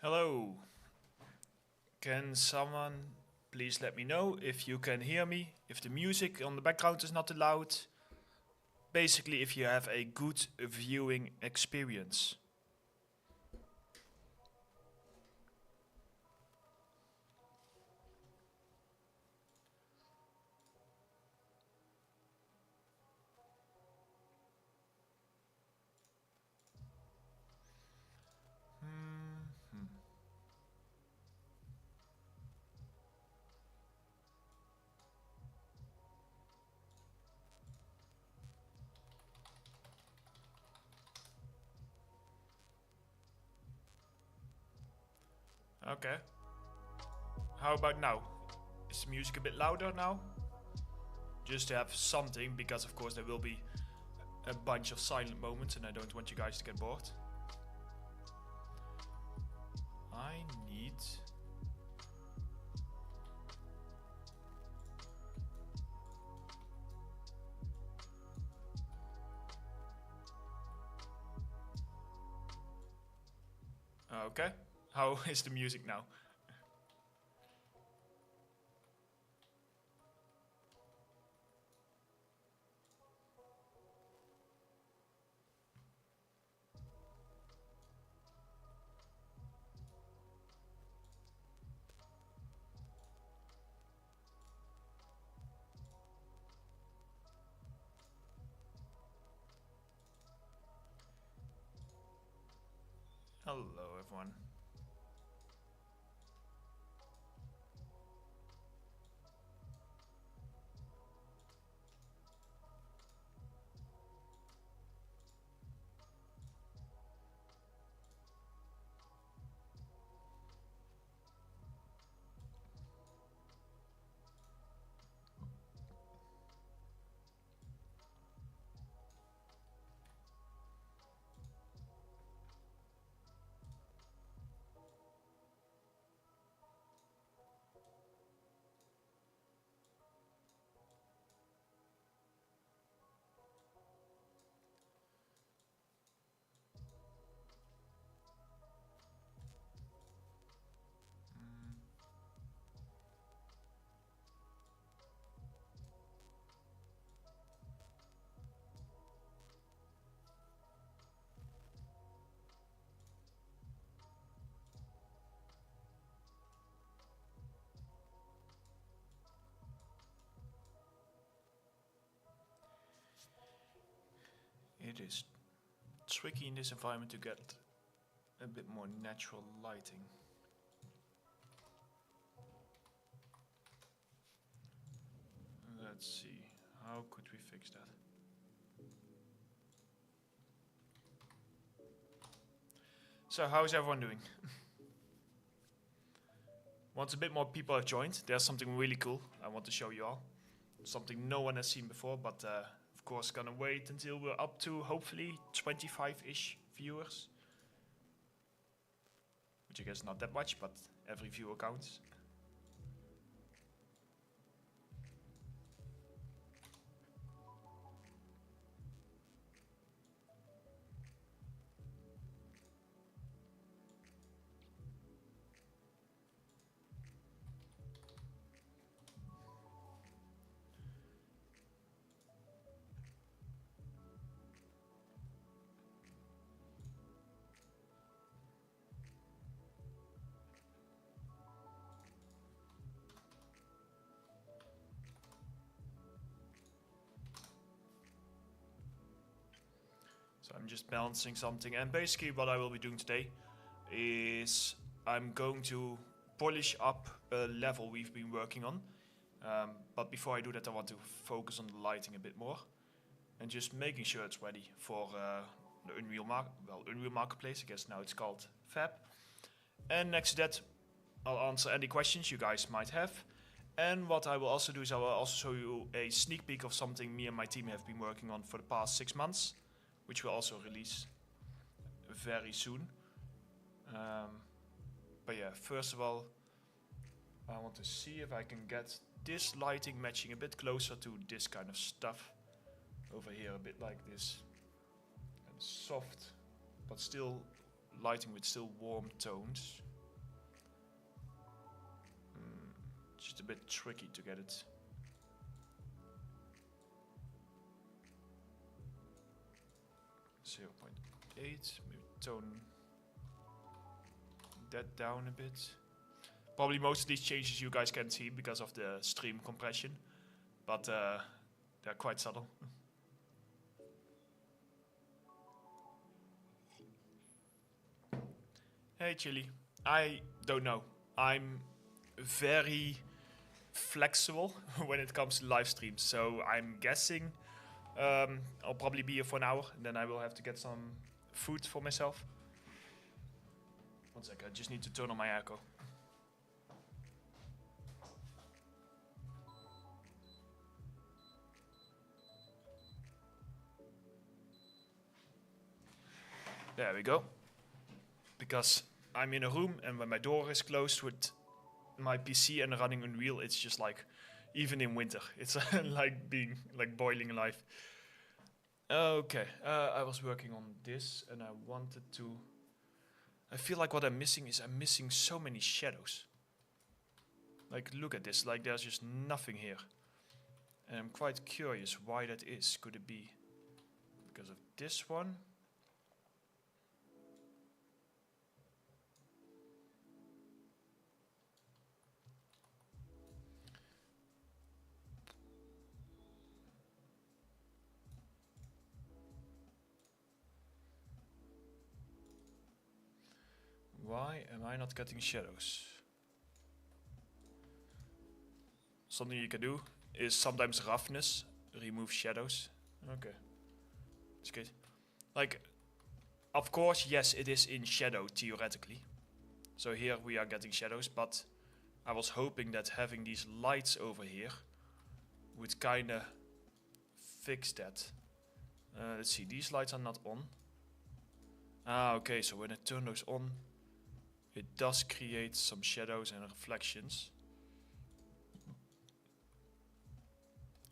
Hello. Can someone please let me know if you can hear me, if the music on the background is not too loud? Basically, if you have a good viewing experience. Hmm. Okay. How about now? Is the music a bit louder now? Just to have something, because of course there will be a bunch of silent moments and I don't want you guys to get bored. I need... Okay. How is the music now? Hello everyone. It is tricky in this environment to get a bit more natural lighting. Let's see, how could we fix that? So how's everyone doing? Once a bit more people have joined, there's something really cool I want to show you all. Something no one has seen before, but of course gonna wait until we're up to hopefully 25-ish viewers. Which I guess not that much, but every viewer counts. So I'm just balancing something, and basically what I will be doing today is I'm going to polish up a level we've been working on. But before I do that, I want to focus on the lighting a bit more and just making sure it's ready for the Unreal Marketplace. I guess now it's called Fab. And next to that, I'll answer any questions you guys might have. And what I will also do is I will also show you a sneak peek of something me and my team have been working on for the past 6 months, which will also release very soon. But yeah, first of all, I want to see if I can get this lighting matching a bit closer to this kind of stuff. Over here, a bit like this. And soft, but still lighting with still warm tones. Just a bit tricky to get it. .8, maybe tone that down a bit. Probably most of these changes you guys can't see because of the stream compression, but they're quite subtle. Hey Chili, I don't know. I'm very flexible when it comes to live streams, so I'm guessing I'll probably be here for an hour, and then I will have to get some food for myself. One sec, I just need to turn on my echo. There we go. Because I'm in a room, and when my door is closed with my PC and running Unreal, it's just like, even in winter, it's like being like boiling alive. Okay, I was working on this, and I wanted to. I feel like what I'm missing is I'm missing so many shadows. Like, look at this, like there's just nothing here. And I'm quite curious why that is. Could it be because of this one? Why am I not getting shadows? Something you can do is sometimes roughness, remove shadows. Okay, that's good. Like, of course, yes, it is in shadow theoretically. So here we are getting shadows, but I was hoping that having these lights over here would kinda fix that. Let's see, these lights are not on. Ah, okay, so when I turn those on, it does create some shadows and reflections.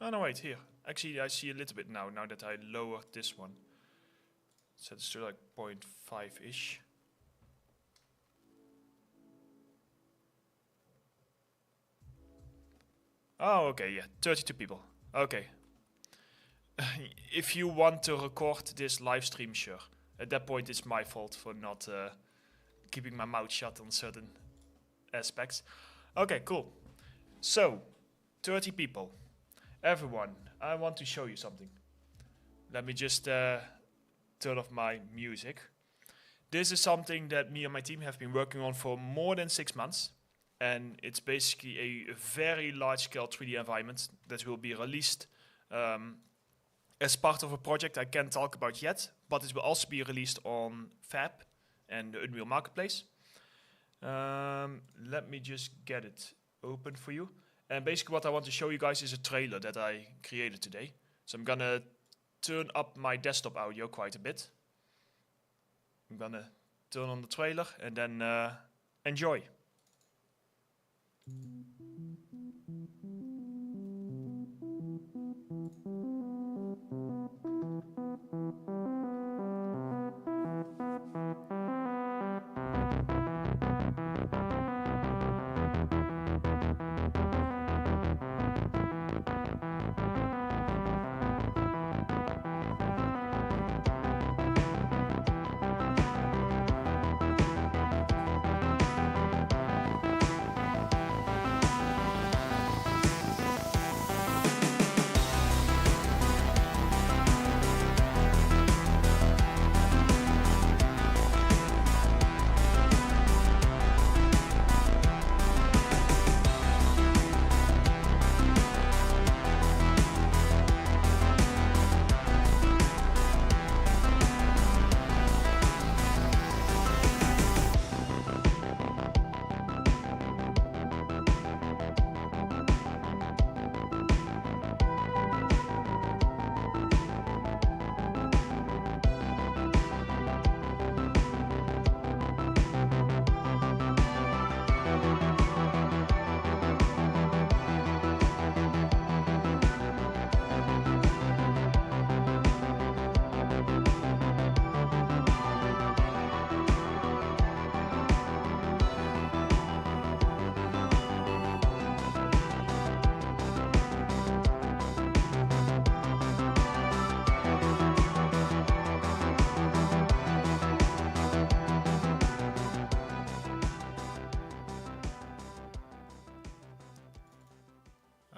Oh no, wait, here. Actually, I see a little bit now that I lowered this one. Set it to like 0.5-ish. Oh, okay, yeah, 32 people. Okay. If you want to record this live stream, sure. At that point, it's my fault for not keeping my mouth shut on certain aspects. Okay, cool. So, 30 people. Everyone, I want to show you something. Let me just turn off my music. This is something that me and my team have been working on for more than 6 months. And it's basically a very large-scale 3D environment that will be released as part of a project I can't talk about yet, but it will also be released on Fab and the Unreal Marketplace. Let me just get it open for you. And basically what I want to show you guys is a trailer that I created today. So I'm gonna turn up my desktop audio quite a bit. I'm gonna turn on the trailer and then enjoy.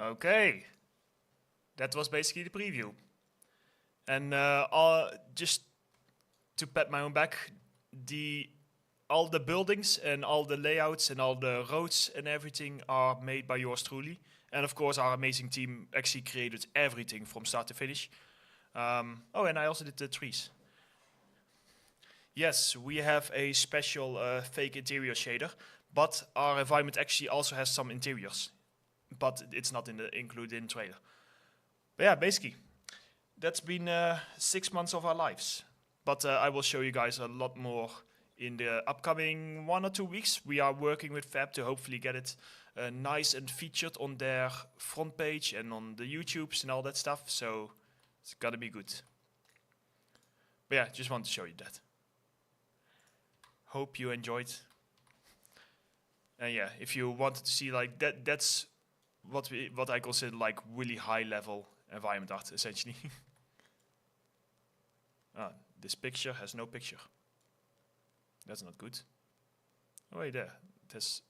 Okay, that was basically the preview. And just to pat my own back, all the buildings and all the layouts and all the roads and everything are made by yours truly. And of course, our amazing team actually created everything from start to finish. Oh, and I also did the trees. Yes, we have a special fake interior shader, but our environment actually also has some interiors, but it's not included in the trailer. But yeah, basically, that's been 6 months of our lives. But I will show you guys a lot more in the upcoming 1 or 2 weeks. We are working with Fab to hopefully get it nice and featured on their front page and on the YouTubes and all that stuff. So it's gotta be good. But yeah, just want to show you that. Hope you enjoyed. And yeah, if you wanted to see like that's what I consider like really high level environment art essentially. This picture has no picture. That's not good. Oh wait, there. That's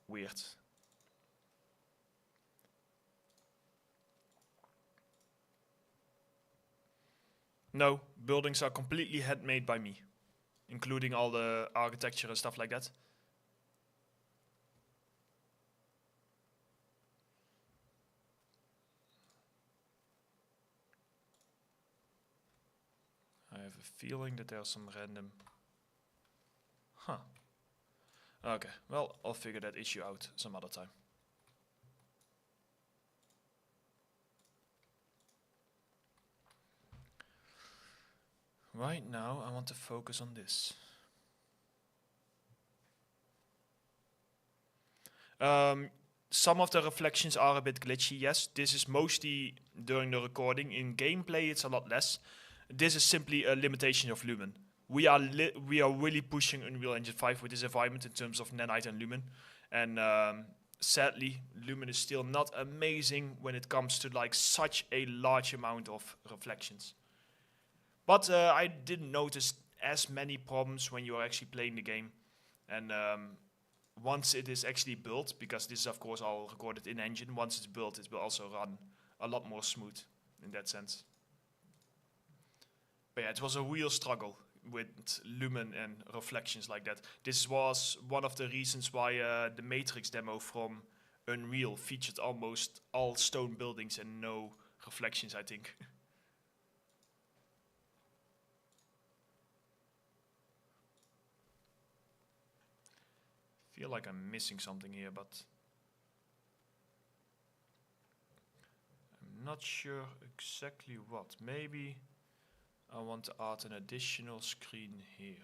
weird. No, buildings are completely handmade by me, including all the architecture and stuff like that. I have a feeling that there's some random... Huh. Okay, well, I'll figure that issue out some other time. Right now, I want to focus on this. Some of the reflections are a bit glitchy, yes. This is mostly during the recording. In gameplay, it's a lot less. This is simply a limitation of Lumen. We are really pushing Unreal Engine 5 with this environment in terms of nanite and Lumen. And sadly, Lumen is still not amazing when it comes to like such a large amount of reflections. But I didn't notice as many problems when you are actually playing the game. And once it is actually built, because this is of course all recorded in engine, once it's built it will also run a lot more smooth in that sense. But yeah, it was a real struggle with Lumen and reflections like that. This was one of the reasons why the Matrix demo from Unreal featured almost all stone buildings and no reflections, I think. I feel like I'm missing something here, but I'm not sure exactly what. Maybe I want to add an additional screen here.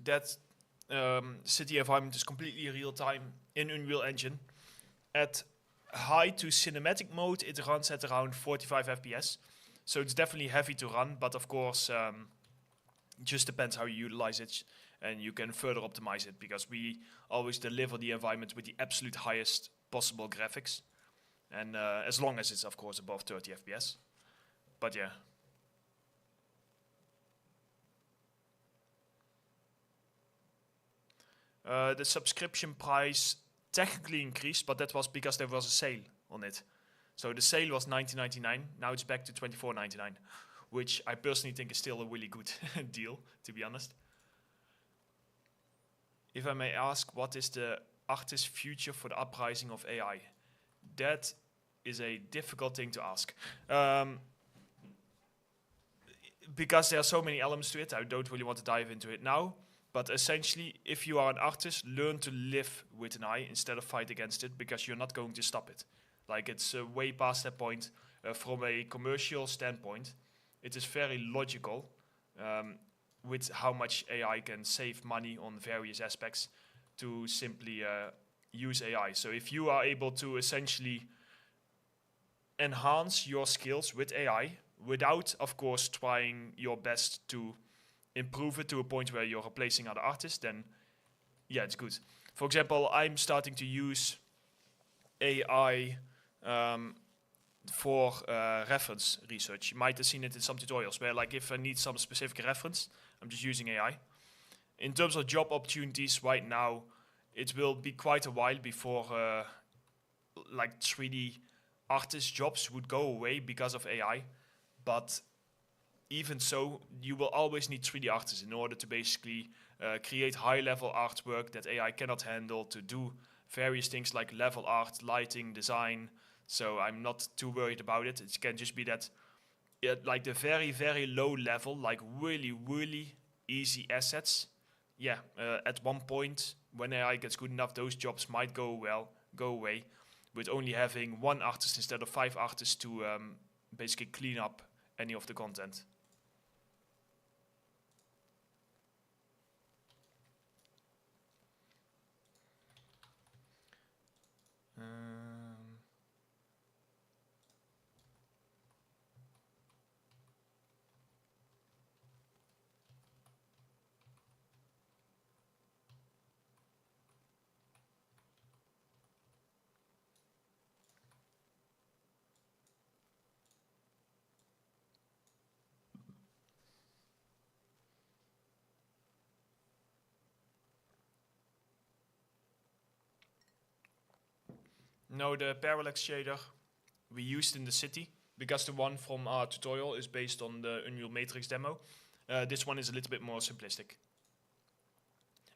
That city environment is completely real time in Unreal Engine. At high to cinematic mode, it runs at around 45 FPS. So it's definitely heavy to run, but of course, it just depends how you utilize it, and you can further optimize it, because we always deliver the environment with the absolute highest possible graphics, and as long as it's of course above 30 FPS. But yeah. The subscription price technically increased, but that was because there was a sale on it. So the sale was $19.99, now it's back to $24.99, which I personally think is still a really good deal, to be honest. If I may ask, what is the artist's future for the uprising of AI? That is a difficult thing to ask. Because there are so many elements to it, I don't really want to dive into it now. But essentially, if you are an artist, learn to live with an AI instead of fight against it, because you're not going to stop it. Like, it's way past that point. From a commercial standpoint, it is very logical with how much AI can save money on various aspects to simply use AI. So if you are able to essentially enhance your skills with AI without, of course, trying your best to improve it to a point where you're replacing other artists, then yeah, it's good. For example, I'm starting to use AI for reference research. You might have seen it in some tutorials where, like, if I need some specific reference, I'm just using AI. In terms of job opportunities right now, it will be quite a while before like 3D artist jobs would go away because of AI. But even so, you will always need 3D artists in order to basically create high-level artwork that AI cannot handle, to do various things like level art, lighting, design. So I'm not too worried about it. It can just be that like the very, very low level, like really, really easy assets. Yeah, at one point, when AI gets good enough, those jobs might go away, with only having one artist instead of 5 artists to basically clean up any of the content. No, the parallax shader we used in the city, because the one from our tutorial is based on the Unreal Matrix demo. This one is a little bit more simplistic.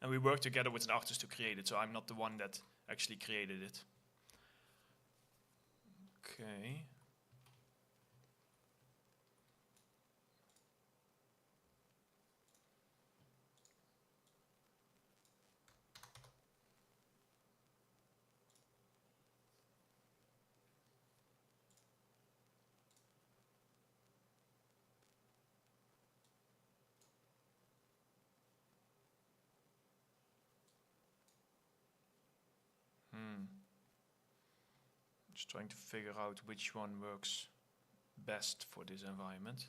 And we worked together with an artist to create it, so I'm not the one that actually created it. Okay. Just trying to figure out which one works best for this environment.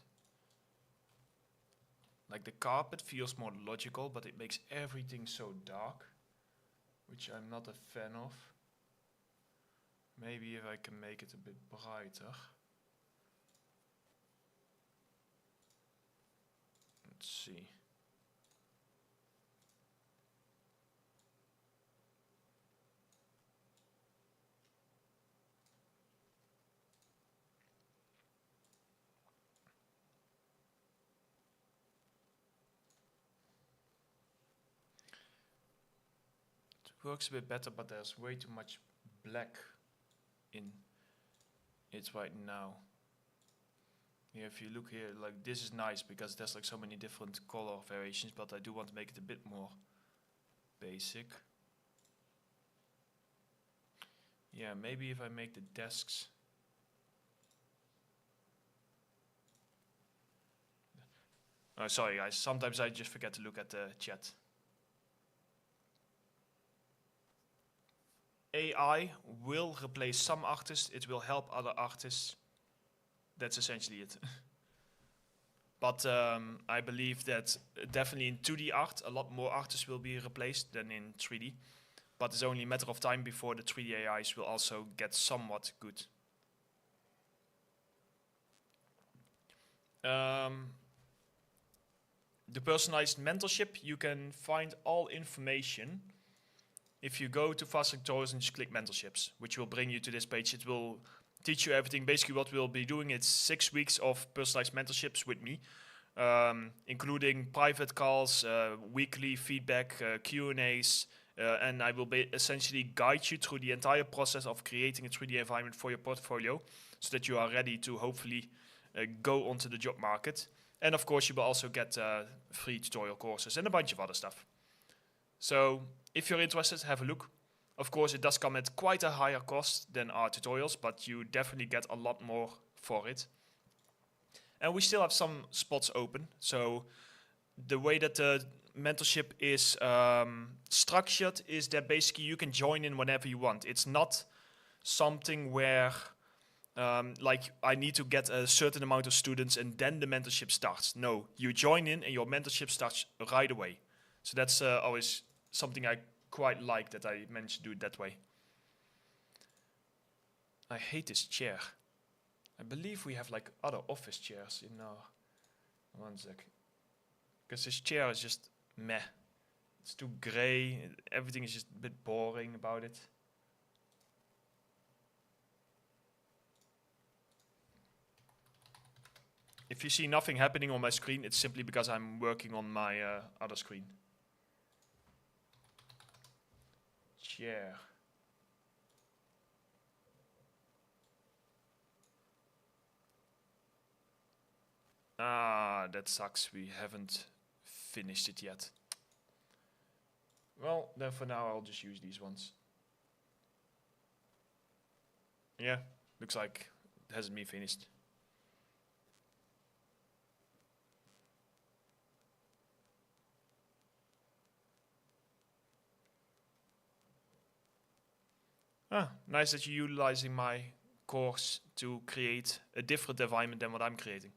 Like the carpet feels more logical, but it makes everything so dark, which I'm not a fan of. Maybe if I can make it a bit brighter. Let's see. Works a bit better, but there's way too much black in it right now. Yeah, if you look here, like this is nice because there's like so many different color variations, but I do want to make it a bit more basic. Yeah, maybe if I make the desks. Oh, sorry guys, sometimes I just forget to look at the chat. AI will replace some artists, it will help other artists. That's essentially it. But I believe that definitely in 2D art, a lot more artists will be replaced than in 3D. But it's only a matter of time before the 3D AIs will also get somewhat good. The personalized mentorship, you can find all information if you go to FastTrackTutorials and just click mentorships, which will bring you to this page. It will teach you everything. Basically what we'll be doing, it's 6 weeks of personalized mentorships with me, including private calls, weekly feedback, Q&As, and I will essentially guide you through the entire process of creating a 3D environment for your portfolio so that you are ready to hopefully go onto the job market. And of course you will also get free tutorial courses and a bunch of other stuff. So if you're interested, have a look. Of course, it does come at quite a higher cost than our tutorials, but you definitely get a lot more for it. And we still have some spots open. So the way that the mentorship is structured is that basically you can join in whenever you want. It's not something where like I need to get a certain amount of students and then the mentorship starts. No, you join in and your mentorship starts right away. So that's always something I quite like, that I managed to do it that way. I hate this chair. I believe we have like other office chairs in our... One sec. Because this chair is just meh. It's too grey. Everything is just a bit boring about it. If you see nothing happening on my screen, it's simply because I'm working on my other screen. Chair. Ah, that sucks. We haven't finished it yet. Well, then for now I'll just use these ones. Yeah, looks like it hasn't been finished. Ah, nice that you're utilizing my course to create a different environment than what I'm creating.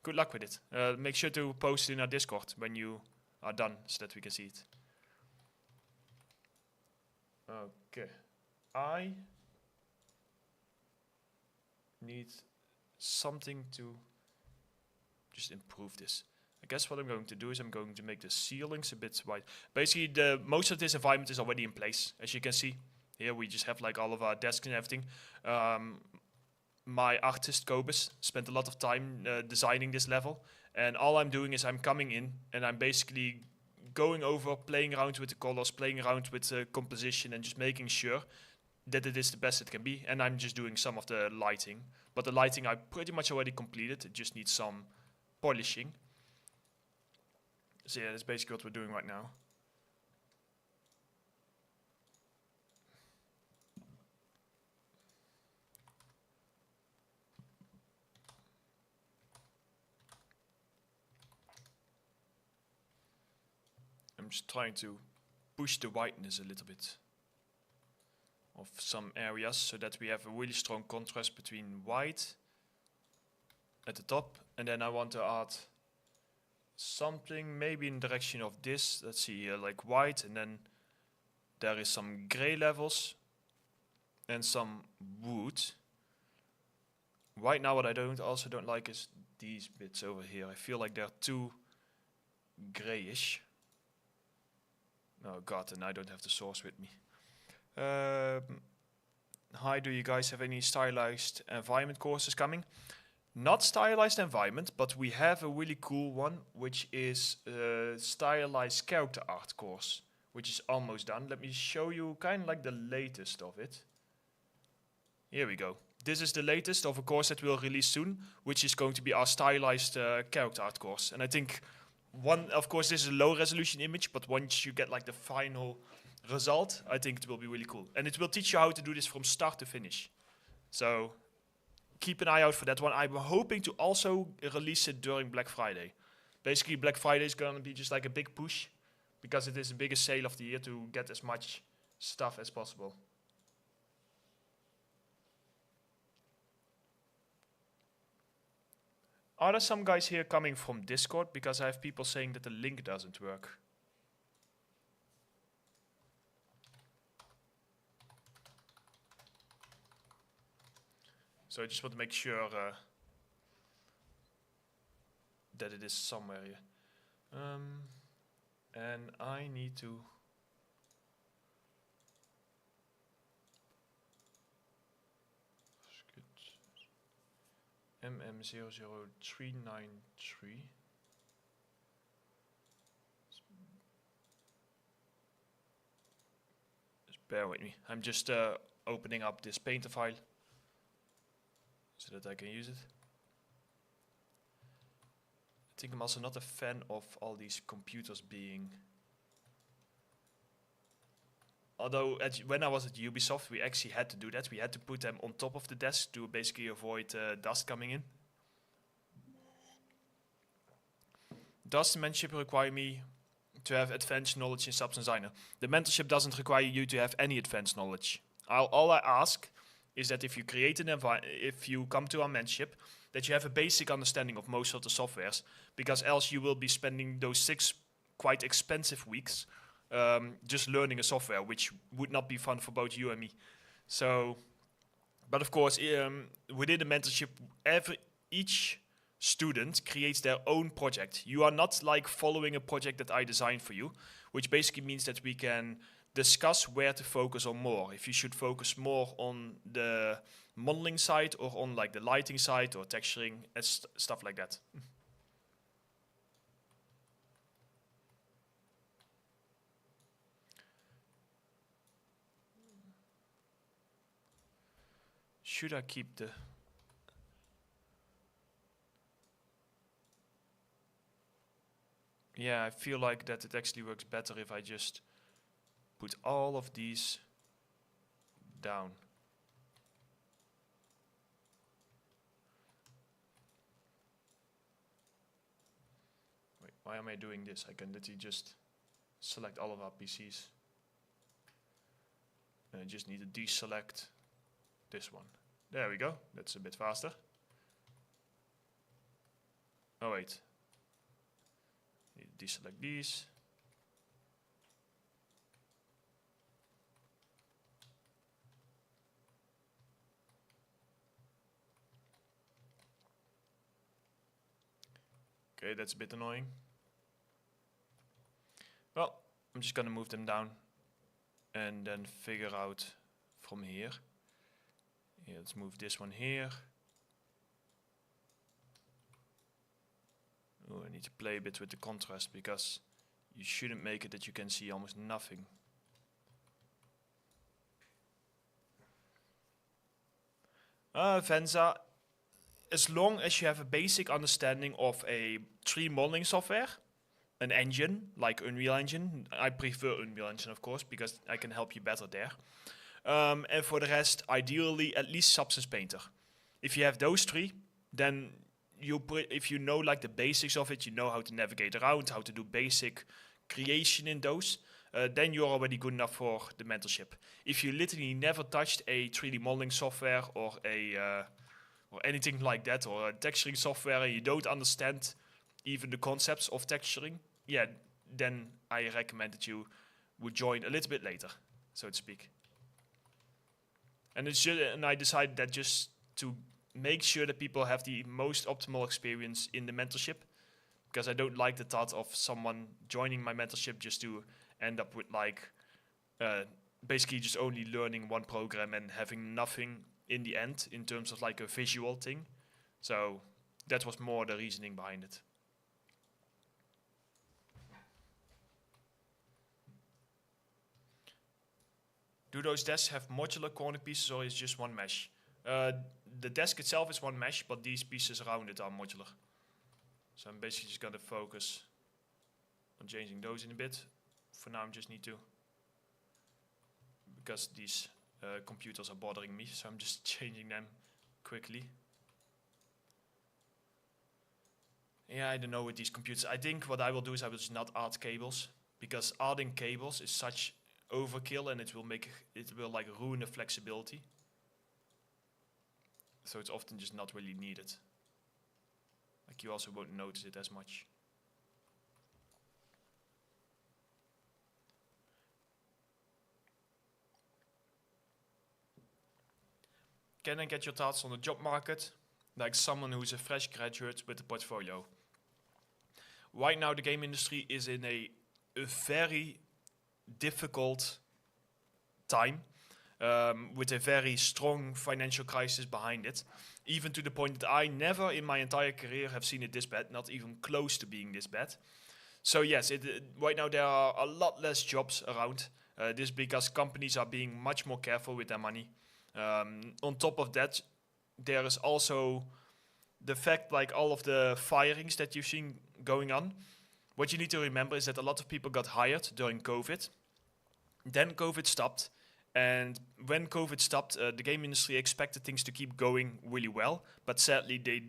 Good luck with it. Make sure to post it in our Discord when you are done so that we can see it. Okay. I need something to just improve this. I guess what I'm going to do is I'm going to make the ceilings a bit wide. Basically, most of this environment is already in place, as you can see. Here we just have like all of our desks and everything. My artist Kobus spent a lot of time designing this level, and all I'm doing is I'm coming in and I'm basically going over, playing around with the colors, playing around with the composition, and just making sure that it is the best it can be. And I'm just doing some of the lighting, but the lighting I pretty much already completed. It just needs some polishing. So yeah, that's basically what we're doing right now. I'm just trying to push the whiteness a little bit of some areas so that we have a really strong contrast between white at the top, and then I want to add something maybe in the direction of this. Let's see here, like white, and then there is some gray levels and some wood. Right now what I also don't like is these bits over here. I feel like they're too grayish. Oh god, and I don't have the source with me. Hi, do you guys have any stylized environment courses coming? Not stylized environment, but we have a really cool one, which is a stylized character art course, which is almost done. Let me show you kind of like the latest of it. Here we go. This is the latest of a course that we'll release soon, which is going to be our stylized character art course. And I think of course, this is a low resolution image, but once you get like the final result, I think it will be really cool. And it will teach you how to do this from start to finish. So keep an eye out for that one. I'm hoping to also release it during Black Friday. Basically, Black Friday is going to be just like a big push, because it is the biggest sale of the year, to get as much stuff as possible. Are there some guys here coming from Discord? Because I have people saying that the link doesn't work. So I just want to make sure that it is somewhere here. And I need to... MM00393. Just bear with me. I'm just opening up this painter file so that I can use it. I think I'm also not a fan of all these computers being... Although when I was at Ubisoft, we actually had to do that. We had to put them on top of the desk to basically avoid dust coming in. does the mentorship require me to have advanced knowledge in substance designer? The mentorship doesn't require you to have any advanced knowledge. All I ask is that if you create if you come to our mentorship, that you have a basic understanding of most of the softwares, because else you will be spending those 6 quite expensive weeks just learning a software, which would not be fun for both you and me. So, but of course, within the mentorship, each student creates their own project. You are not like following a project that I designed for you, which basically means that we can discuss where to focus on more. If you should focus more on the modeling side or on like the lighting side or texturing and stuff like that. Should I keep the... Yeah, I feel like that it actually works better if I just put all of these down. Wait, why am I doing this? I can literally just select all of our PCs. And I just need to deselect this one. There we go. That's a bit faster. Oh wait. Need to deselect these. Okay, that's a bit annoying. Well, I'm just gonna move them down and then figure out from here. Yeah, let's move this one here. Oh, I need to play a bit with the contrast because you shouldn't make it that you can see almost nothing. Venza, as long as you have a basic understanding of a 3D modeling software, an engine like Unreal Engine, I prefer Unreal Engine of course because I can help you better there. And for the rest, ideally at least Substance Painter. If you have those 3, then if you know like the basics of it, you know how to navigate around, how to do basic creation in those, then you're already good enough for the mentorship. If you literally never touched a 3D modeling software or or anything like that, or a texturing software, and you don't understand even the concepts of texturing, yeah, then I recommend that you would join a little bit later, so to speak. And I decided that just to make sure that people have the most optimal experience in the mentorship, because I don't like the thought of someone joining my mentorship just to end up with like basically just only learning one program and having nothing in the end in terms of like a visual thing. So that was more the reasoning behind it. Do those desks have modular corner pieces or is just one mesh? The desk itself is one mesh, but these pieces around it are modular. So I'm basically just going to focus on changing those in a bit. For now, I just need to, because these computers are bothering me, so I'm just changing them quickly. Yeah, I don't know with these computers. I think what I will do is I will just not add cables, because adding cables is such overkill and it will like ruin the flexibility. So it's often just not really needed. Like you also won't notice it as much. Can I get your thoughts on the job market? Like someone who's a fresh graduate with a portfolio. Right now the game industry is in a very difficult time. With a very strong financial crisis behind it, even to the point that I never in my entire career have seen it this bad, not even close to being this bad. So yes, right now there are a lot less jobs around. This is because companies are being much more careful with their money. On top of that, there is also the fact like all of the firings that you've seen going on. What you need to remember is that a lot of people got hired during COVID. Then COVID stopped. And when COVID stopped, the game industry expected things to keep going really well, but sadly they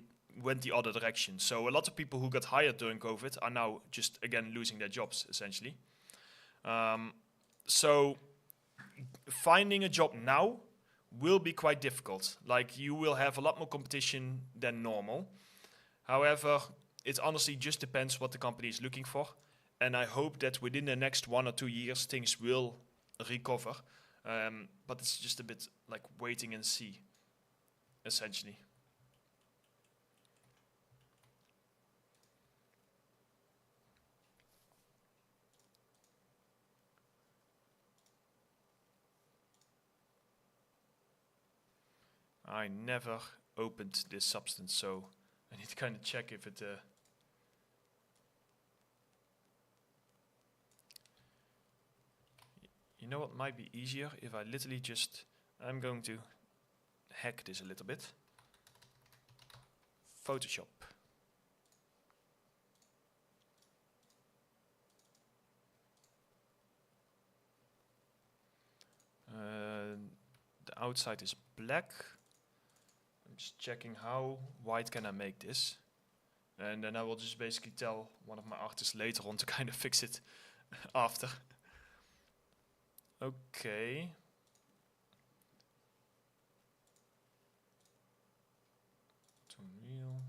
went the other direction. So a lot of people who got hired during COVID are now just again losing their jobs essentially. So finding a job now will be quite difficult. Like you will have a lot more competition than normal. However, it honestly just depends what the company is looking for. And I hope that within the next 1 or 2 years, things will recover. But it's just a bit like waiting and see, essentially. I never opened this substance, so I need to kind of check if it... You know what might be easier? If I literally just... I'm going to hack this a little bit. Photoshop. The outside is black. I'm just checking how white can I make this. And then I will just basically tell one of my artists later on to kind of fix it after. Okay. To Unreal.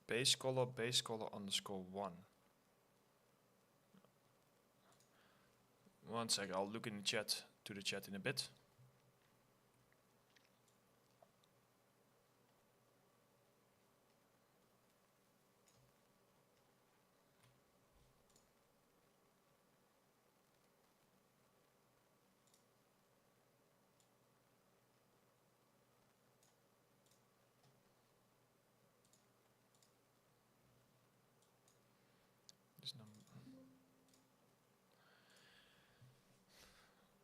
Base color _1. One sec, I'll look in the chat, to the chat in a bit.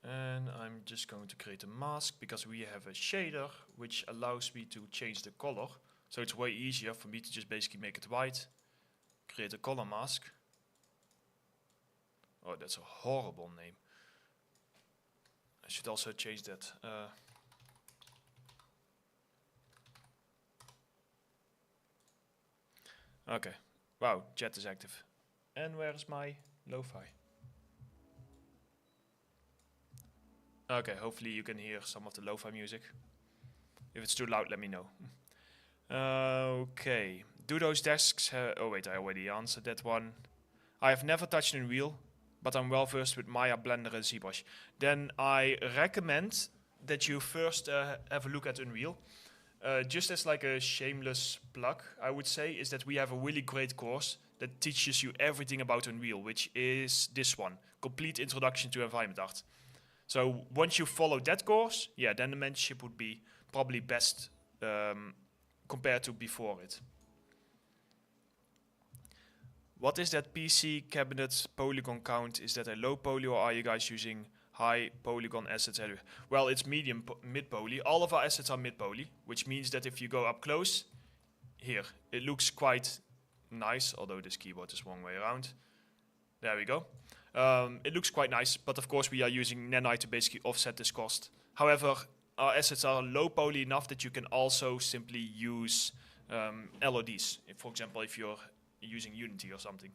And I'm just going to create a mask because we have a shader which allows me to change the color. So it's way easier for me to just basically make it white, create a color mask. Oh, that's a horrible name. I should also change that. Okay, wow, chat is active. And where is my lo-fi? Okay, hopefully you can hear some of the lo-fi music. If it's too loud, let me know. Okay, do those desks oh wait, I already answered that one. I have never touched Unreal, but I'm well versed with Maya, Blender and ZBrush. Then I recommend that you first have a look at Unreal. Just as like a shameless plug, I would say, is that we have a really great course that teaches you everything about Unreal, which is this one, Complete Introduction to Environment Art. So once you follow that course, yeah, then the mentorship would be probably best compared to before it. What is that PC cabinet polygon count? Is that a low poly or are you guys using high polygon assets? Well, it's medium mid poly. All of our assets are mid poly, which means that if you go up close, here, it looks quite nice, although this keyboard is one way around. There we go. It looks quite nice, but of course we are using Nanite to basically offset this cost. However, our assets are low poly enough that you can also simply use LODs. If, for example, if you're using Unity or something.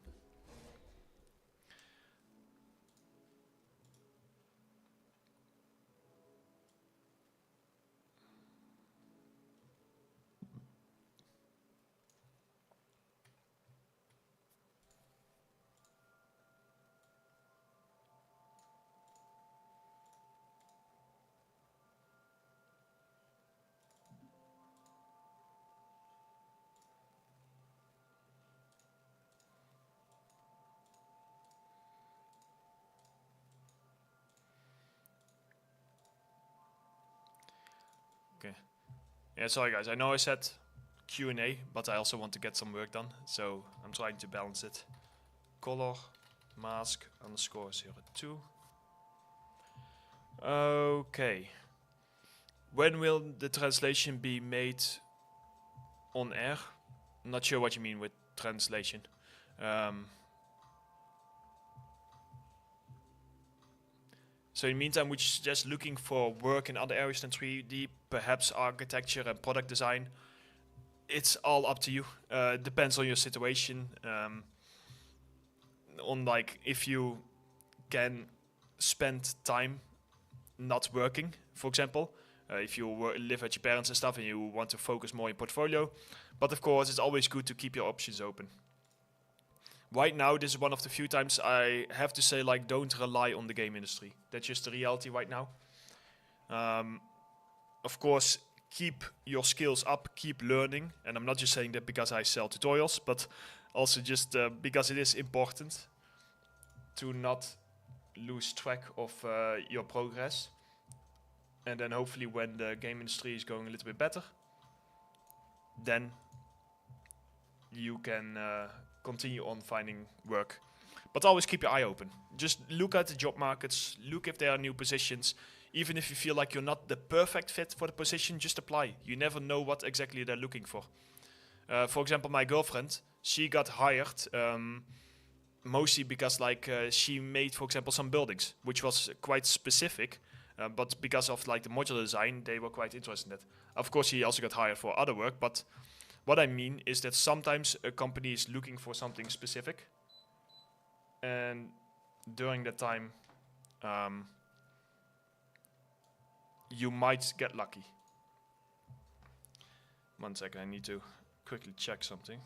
Okay. Yeah, sorry guys, I know I said Q&A, but I also want to get some work done, so I'm trying to balance it. Color, mask, _02. Okay. When will the translation be made on air? I'm not sure what you mean with translation. So in the meantime, we're just looking for work in other areas than 3D, perhaps architecture and product design. It's all up to you. Depends on your situation. On like if you can spend time not working, for example, if you live at your parents and stuff and you want to focus more in portfolio. But of course, it's always good to keep your options open. Right now, this is one of the few times I have to say, like, don't rely on the game industry. That's just the reality right now. Of course, keep your skills up, keep learning. And I'm not just saying that because I sell tutorials, but also just because it is important to not lose track of your progress. And then hopefully when the game industry is going a little bit better, then you can continue on finding work. But always keep your eye open. Just look at the job markets, look if there are new positions. Even if you feel like you're not the perfect fit for the position, just apply. You never know what exactly they're looking for. For example, my girlfriend, she got hired mostly because she made, for example, some buildings, which was quite specific. But because of like the modular design, they were quite interested in it. Of course, she also got hired for other work, but what I mean is that sometimes a company is looking for something specific, and during that time, you might get lucky. 1 second, I need to quickly check something.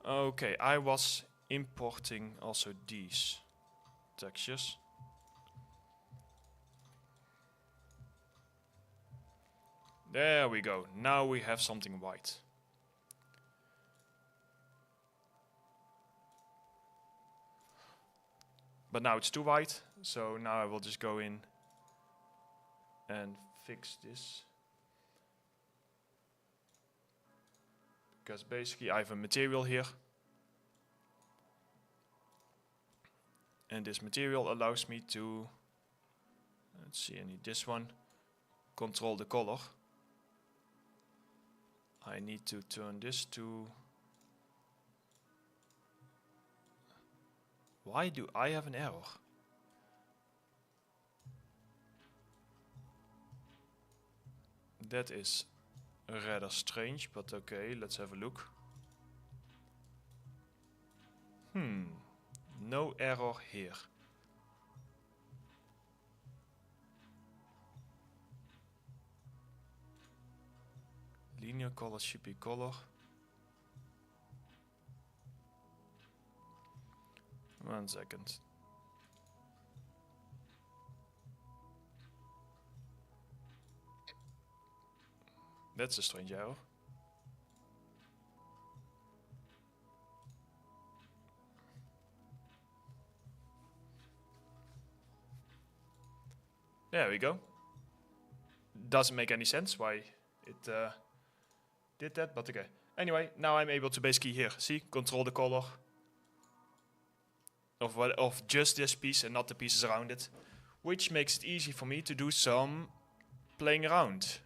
Okay, I was importing also these textures. There we go. Now we have something white. But now it's too white, so now I will just go in and fix this. Because basically I have a material here. And this material allows me to, let's see, I need this one, control the color. I need to turn this to, why do I have an error? That is rather strange, but okay, let's have a look. No error here. Linear color should be color. 1 second. That's a strange error. There we go. Doesn't make any sense why it did that, but okay. Anyway, now I'm able to basically here, see, control the color of just this piece and not the pieces around it, which makes it easy for me to do some playing around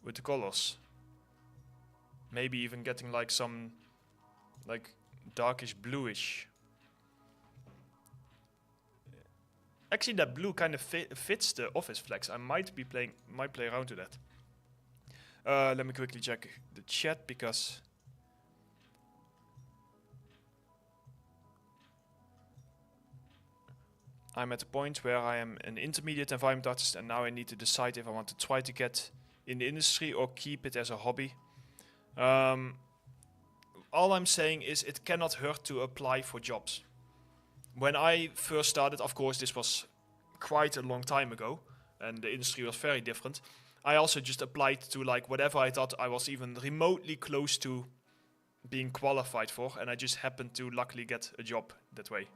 with the colors. Maybe even getting like some like darkish bluish. Actually, that blue kind of fits the office flex. I might play around with that. Let me quickly check the chat because I'm at a point where I am an intermediate environment artist, and now I need to decide if I want to try to get in the industry or keep it as a hobby. All I'm saying is it cannot hurt to apply for jobs. When I first started, of course, this was quite a long time ago, and the industry was very different. I also just applied to like whatever I thought I was even remotely close to being qualified for, and I just happened to luckily get a job that way.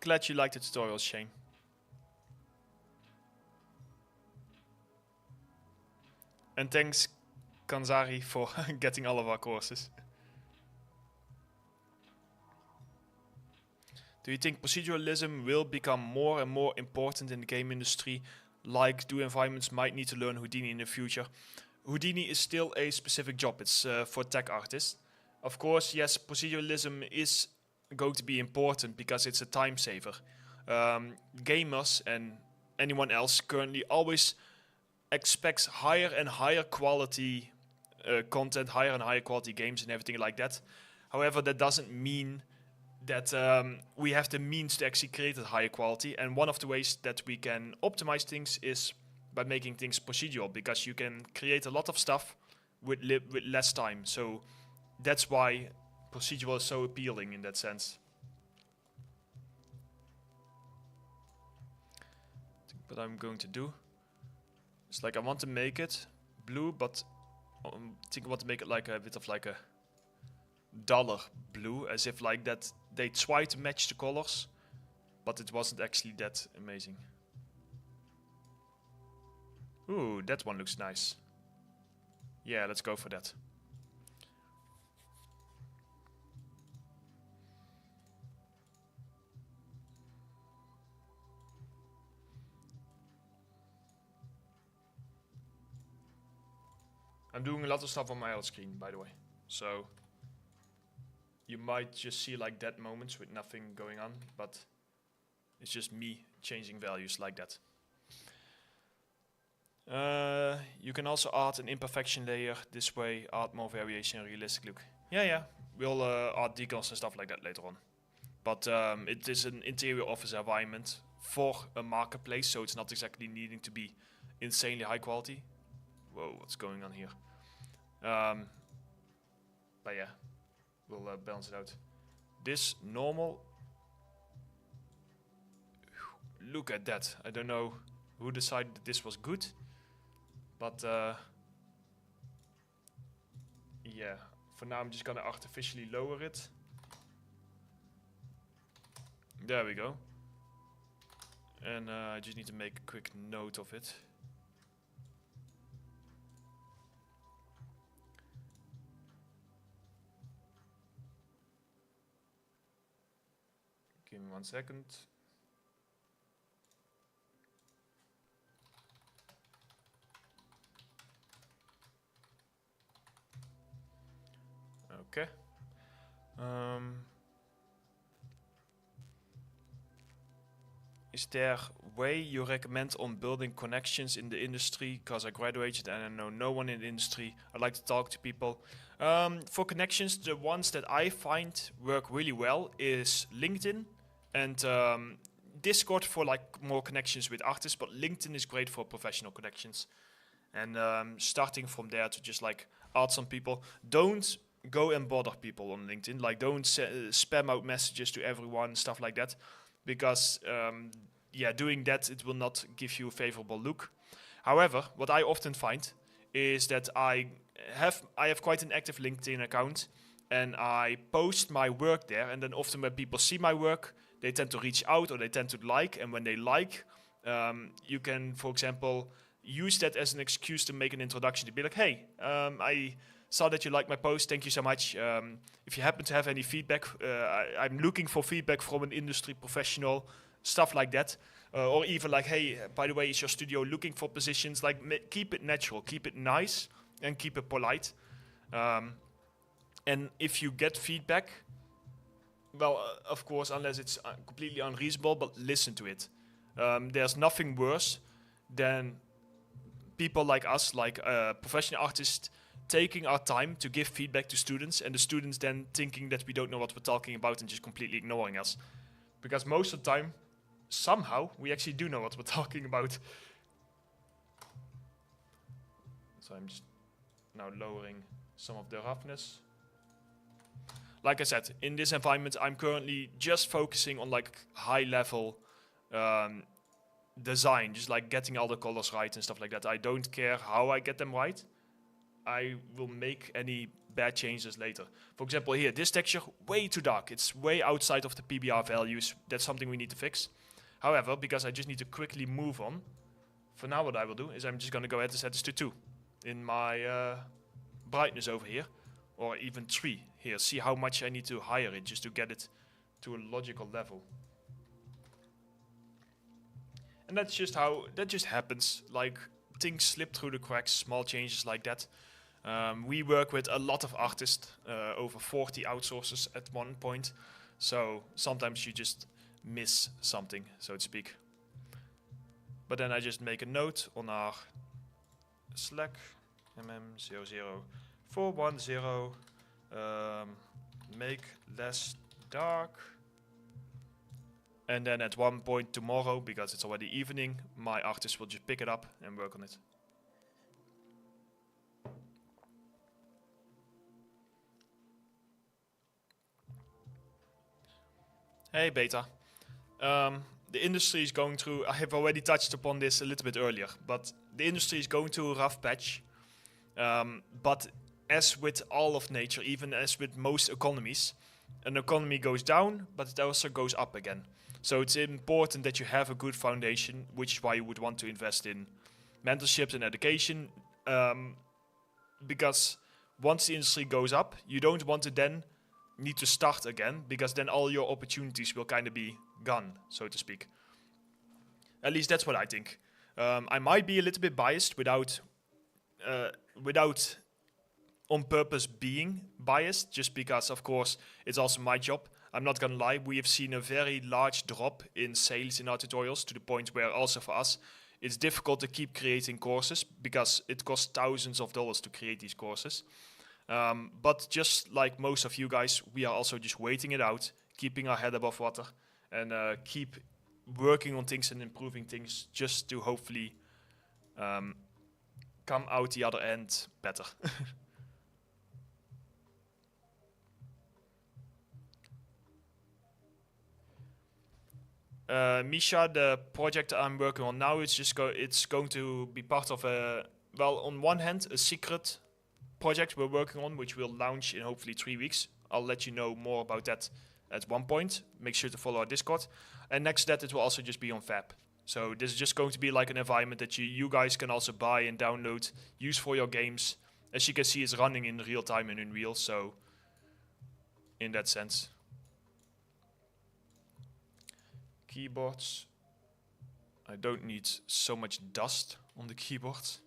Glad you liked the tutorial, Shane. And thanks, Kanzari, for getting all of our courses. Do you think proceduralism will become more and more important in the game industry? Like, do environments might need to learn Houdini in the future? Houdini is still a specific job. It's for tech artists. Of course, yes, proceduralism is going to be important because it's a time saver. Gamers and anyone else currently always expects higher and higher quality content, higher and higher quality games and everything like that. However, that doesn't mean that we have the means to actually create a higher quality. And one of the ways that we can optimize things is by making things procedural, because you can create a lot of stuff with less time. So that's why procedural is so appealing in that sense. What I'm going to do is, like, I want to make it blue, but I think I want to make it like a bit of like a dollar blue, as if like that they try to match the colors, but it wasn't actually that amazing. Ooh, that one looks nice. Yeah, let's go for that. I'm doing a lot of stuff on my other screen, by the way, so you might just see like dead moments with nothing going on, but it's just me changing values like that. You can also add an imperfection layer. This way, add more variation and realistic look. Yeah, we'll add decals and stuff like that later on. But it is an interior office environment for a marketplace, so it's not exactly needing to be insanely high quality. Whoa, what's going on here? But yeah, we'll balance it out. This normal. Look at that. I don't know who decided that this was good, but yeah, for now I'm just gonna artificially lower it. There we go. And I just need to make a quick note of it. Give me 1 second. Okay. Is there a way you recommend on building connections in the industry? Because I graduated and I know no one in the industry. I'd like to talk to people. For connections, the ones that I find work really well is LinkedIn and Discord for like more connections with artists, but LinkedIn is great for professional connections. And starting from there to just like add some people. Don't go and bother people on LinkedIn. Like, don't spam out messages to everyone, stuff like that. Because yeah, doing that, it will not give you a favorable look. However, what I often find is that I have quite an active LinkedIn account, and I post my work there. And then often when people see my work, they tend to reach out or they tend to like. And when they like, you can, for example, use that as an excuse to make an introduction, to be like, hey, I saw that you liked my post, thank you so much. If you happen to have any feedback, I'm looking for feedback from an industry professional, stuff like that. Or even like, hey, by the way, is your studio looking for positions? Like, keep it natural, keep it nice, and keep it polite. And if you get feedback, well, of course, unless it's completely unreasonable, but listen to it. There's nothing worse than people like us, like professional artists, taking our time to give feedback to students, and the students then thinking that we don't know what we're talking about and just completely ignoring us. Because most of the time, somehow, we actually do know what we're talking about. So I'm just now lowering some of the roughness. Like I said, in this environment, I'm currently just focusing on like high level design, just like getting all the colors right and stuff like that. I don't care how I get them right. I will make any bad changes later. For example, here, this texture, way too dark. It's way outside of the PBR values. That's something we need to fix. However, because I just need to quickly move on, for now what I will do is I'm just going to go ahead and set this to 2 in my brightness over here, or even 3 here. See how much I need to higher it just to get it to a logical level. And that's just how, that just happens. Like, things slip through the cracks, small changes like that. We work with a lot of artists, over 40 outsourcers at one point. So sometimes you just miss something, so to speak. But then I just make a note on our Slack, mm00410, make less dark. And then at one point tomorrow, because it's already evening, my artist will just pick it up and work on it. Hey Beta. The industry is going through, I have already touched upon this a little bit earlier, but the industry is going through a rough patch. But as with all of nature, even as with most economies, an economy goes down, but it also goes up again. So it's important that you have a good foundation, which is why you would want to invest in mentorships and education. Because once the industry goes up, you don't want to then need to start again, because then all your opportunities will kind of be gone, so to speak. At least that's what I think. I might be a little bit biased without on purpose being biased, just because, of course, it's also my job. I'm not gonna lie, we have seen a very large drop in sales in our tutorials, to the point where also for us, it's difficult to keep creating courses, because it costs thousands of dollars to create these courses. But just like most of you guys, we are also just waiting it out, keeping our head above water, and keep working on things and improving things, just to hopefully come out the other end better. Misha, the project I'm working on now, it's going to be part of a, well, on one hand, a secret project we're working on, which will launch in hopefully 3 weeks. I'll let you know more about that at one point. Make sure to follow our Discord. And next to that, it will also just be on Fab. So this is just going to be like an environment that you guys can also buy and download, use for your games. As you can see, it's running in real time in Unreal, so in that sense. Keyboards. I don't need so much dust on the keyboard.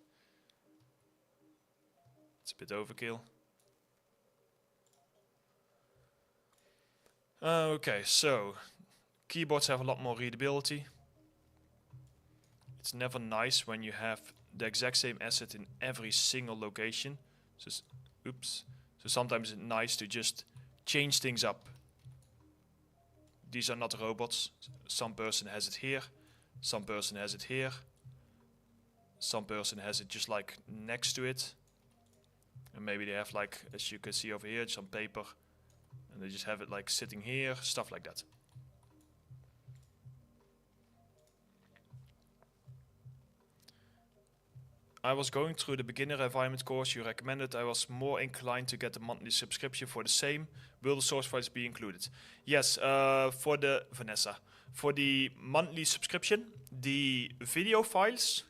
It's a bit overkill. Okay, so keyboards have a lot more readability. It's never nice when you have the exact same asset in every single location. So, oops. So sometimes it's nice to just change things up. These are not robots. Some person has it here. Some person has it here. Some person has it just like next to it. And maybe they have, like, as you can see over here, some paper. And they just have it like sitting here, stuff like that. I was going through the beginner environment course you recommended. I was more inclined to get a monthly subscription for the same. Will the source files be included? Yes, for the Vanessa. For the monthly subscription, the video files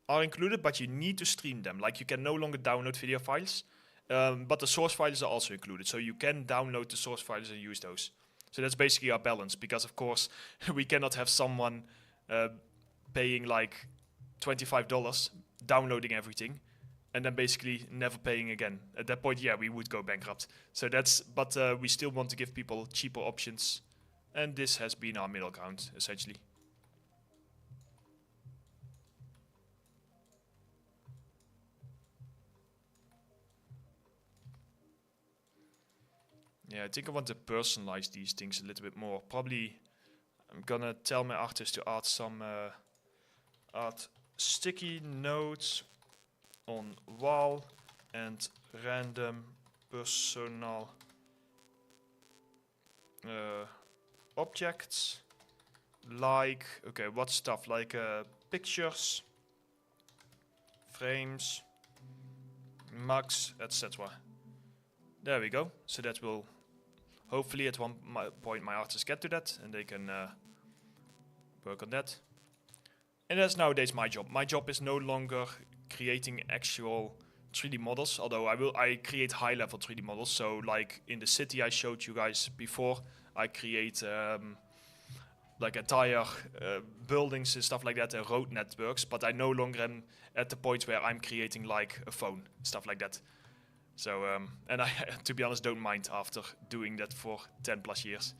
are included, but you need to stream them. Like, you can no longer download video files, but the source files are also included. So you can download the source files and use those. So that's basically our balance, because of course we cannot have someone paying like $25, downloading everything, and then basically never paying again. At that point, yeah, we would go bankrupt. So that's, but we still want to give people cheaper options, and this has been our middle ground, essentially. Yeah, I think I want to personalize these things a little bit more. Probably I'm gonna tell my artist to add some add sticky notes on wall and random personal objects, like, okay, what stuff, like pictures, frames, mugs, etc. There we go. So that will hopefully at one point my artists get to that and they can work on that. And that's nowadays my job. My job is no longer creating actual 3D models, although I create high-level 3D models. So like in the city I showed you guys before, I create like entire buildings and stuff like that, and road networks, but I no longer am at the point where I'm creating like a phone, stuff like that. So, and I, to be honest, don't mind after doing that for 10 plus years.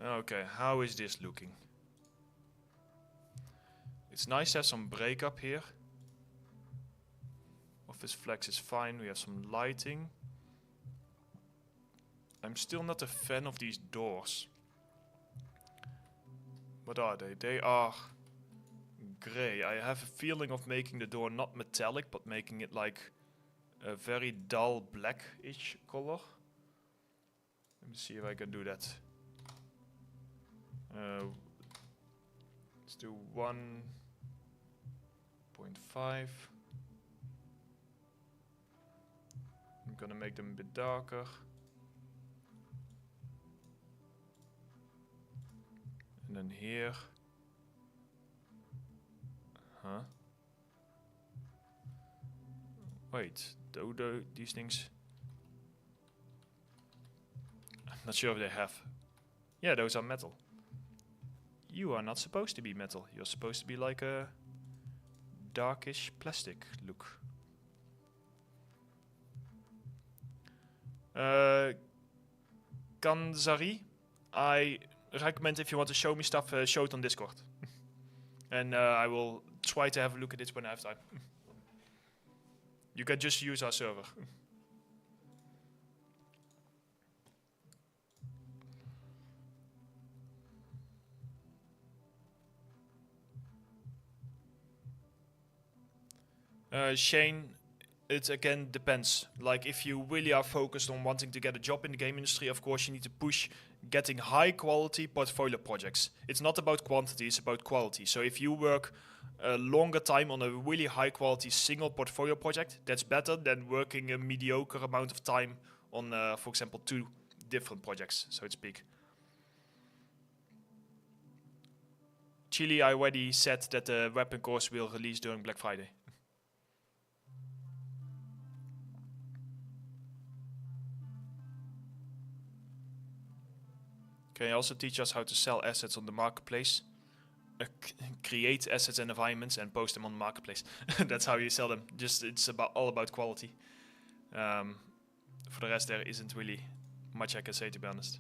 Okay, how is this looking? It's nice to have some breakup here. Office flex is fine, we have some lighting. I'm still not a fan of these doors. What are they? They are grey. I have a feeling of making the door not metallic, but making it like a very dull blackish color. Let me see if I can do that. Let's do 1.5. I'm gonna make them a bit darker. And then here. Huh? Wait, these things. I'm not sure if they have. Yeah, those are metal. You are not supposed to be metal. You're supposed to be like a darkish plastic look. Kanzari, I recommend if you want to show me stuff, show it on Discord. And I will try to have a look at it when I have time. You can just use our server. Shane, it again depends. Like if you really are focused on wanting to get a job in the game industry, of course you need to push getting high quality portfolio projects. It's not about quantity, it's about quality. So if you work a longer time on a really high quality single portfolio project, that's better than working a mediocre amount of time on, for example, 2 different projects, so to speak. Chile, I already said that the weapon course will release during Black Friday. Can you also teach us how to sell assets on the marketplace? Create assets and environments and post them on the marketplace. That's how you sell them. Just it's all about quality. For the rest, there isn't really much I can say, to be honest.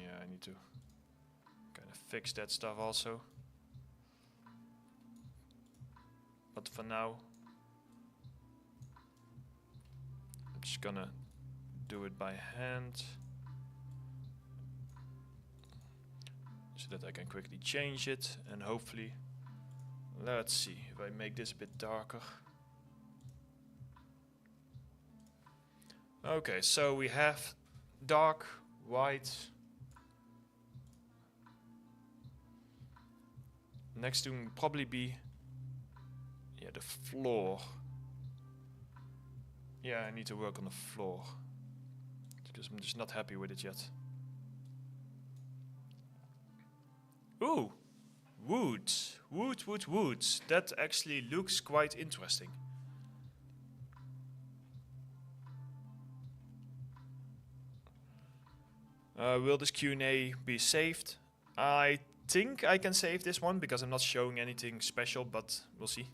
Yeah, I need to kind of fix that stuff also. But for now, I'm just gonna do it by hand so that I can quickly change it, and hopefully, let's see if I make this a bit darker. Okay, so we have dark, white. Next to will probably be the floor. Yeah, I need to work on the floor because I'm just not happy with it yet. Ooh, wood. Wood. That actually looks quite interesting. Will this Q&A be saved? I think I can save this one because I'm not showing anything special, but we'll see.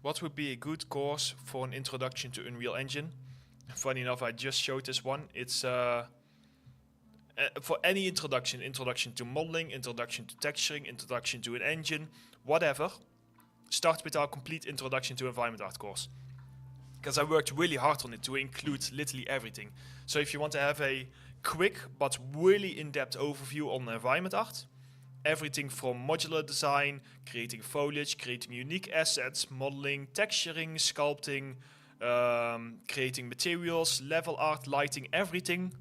What would be a good course for an introduction to Unreal Engine? Funny enough, I just showed this one. It's for any introduction to modeling, introduction to texturing, introduction to an engine, whatever. Start with our complete introduction to environment art course. Because I worked really hard on it to include literally everything. So if you want to have a quick but really in-depth overview on environment art, everything from modular design, creating foliage, creating unique assets, modeling, texturing, sculpting, creating materials, level art, lighting, everything.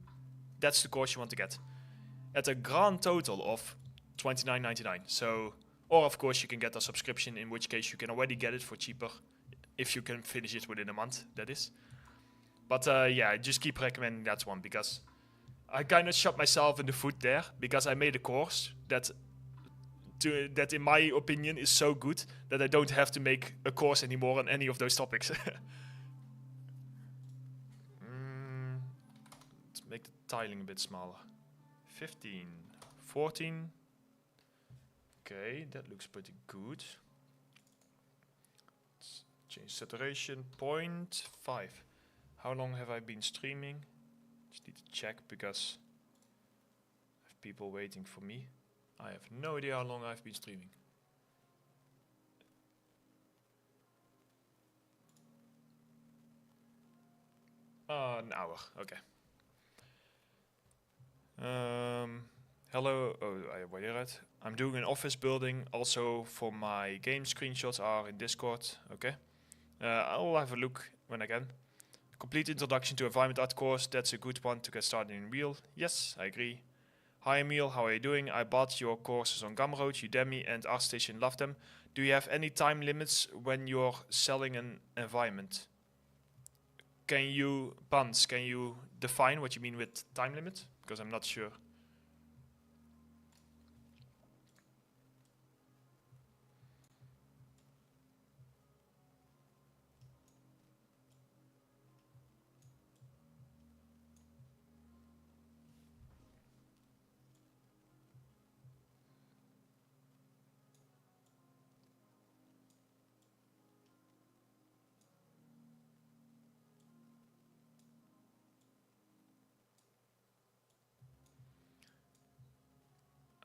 That's the course you want to get. At a grand total of $29.99. So, or of course you can get a subscription, in which case you can already get it for cheaper. If you can finish it within a month, that is. But yeah, I just keep recommending that one, because I kind of shot myself in the foot there, because I made a course that in my opinion is so good that I don't have to make a course anymore on any of those topics. Let's make the tiling a bit smaller. 15, 14. Okay, that looks pretty good. Let's change saturation, 0.5. How long have I been streaming? Just need to check, because I have people waiting for me. I have no idea how long I've been streaming. An hour, okay. Hello, wait a minute. I'm doing an office building, also for my game screenshots are in Discord, okay. I'll have a look when I can. Complete introduction to environment art course, that's a good one to get started in real. Yes, I agree. Hi Emil, how are you doing? I bought your courses on Gumroad, Udemy and ArtStation, love them. Do you have any time limits when you're selling an environment? Can you define what you mean with time limit? Because I'm not sure.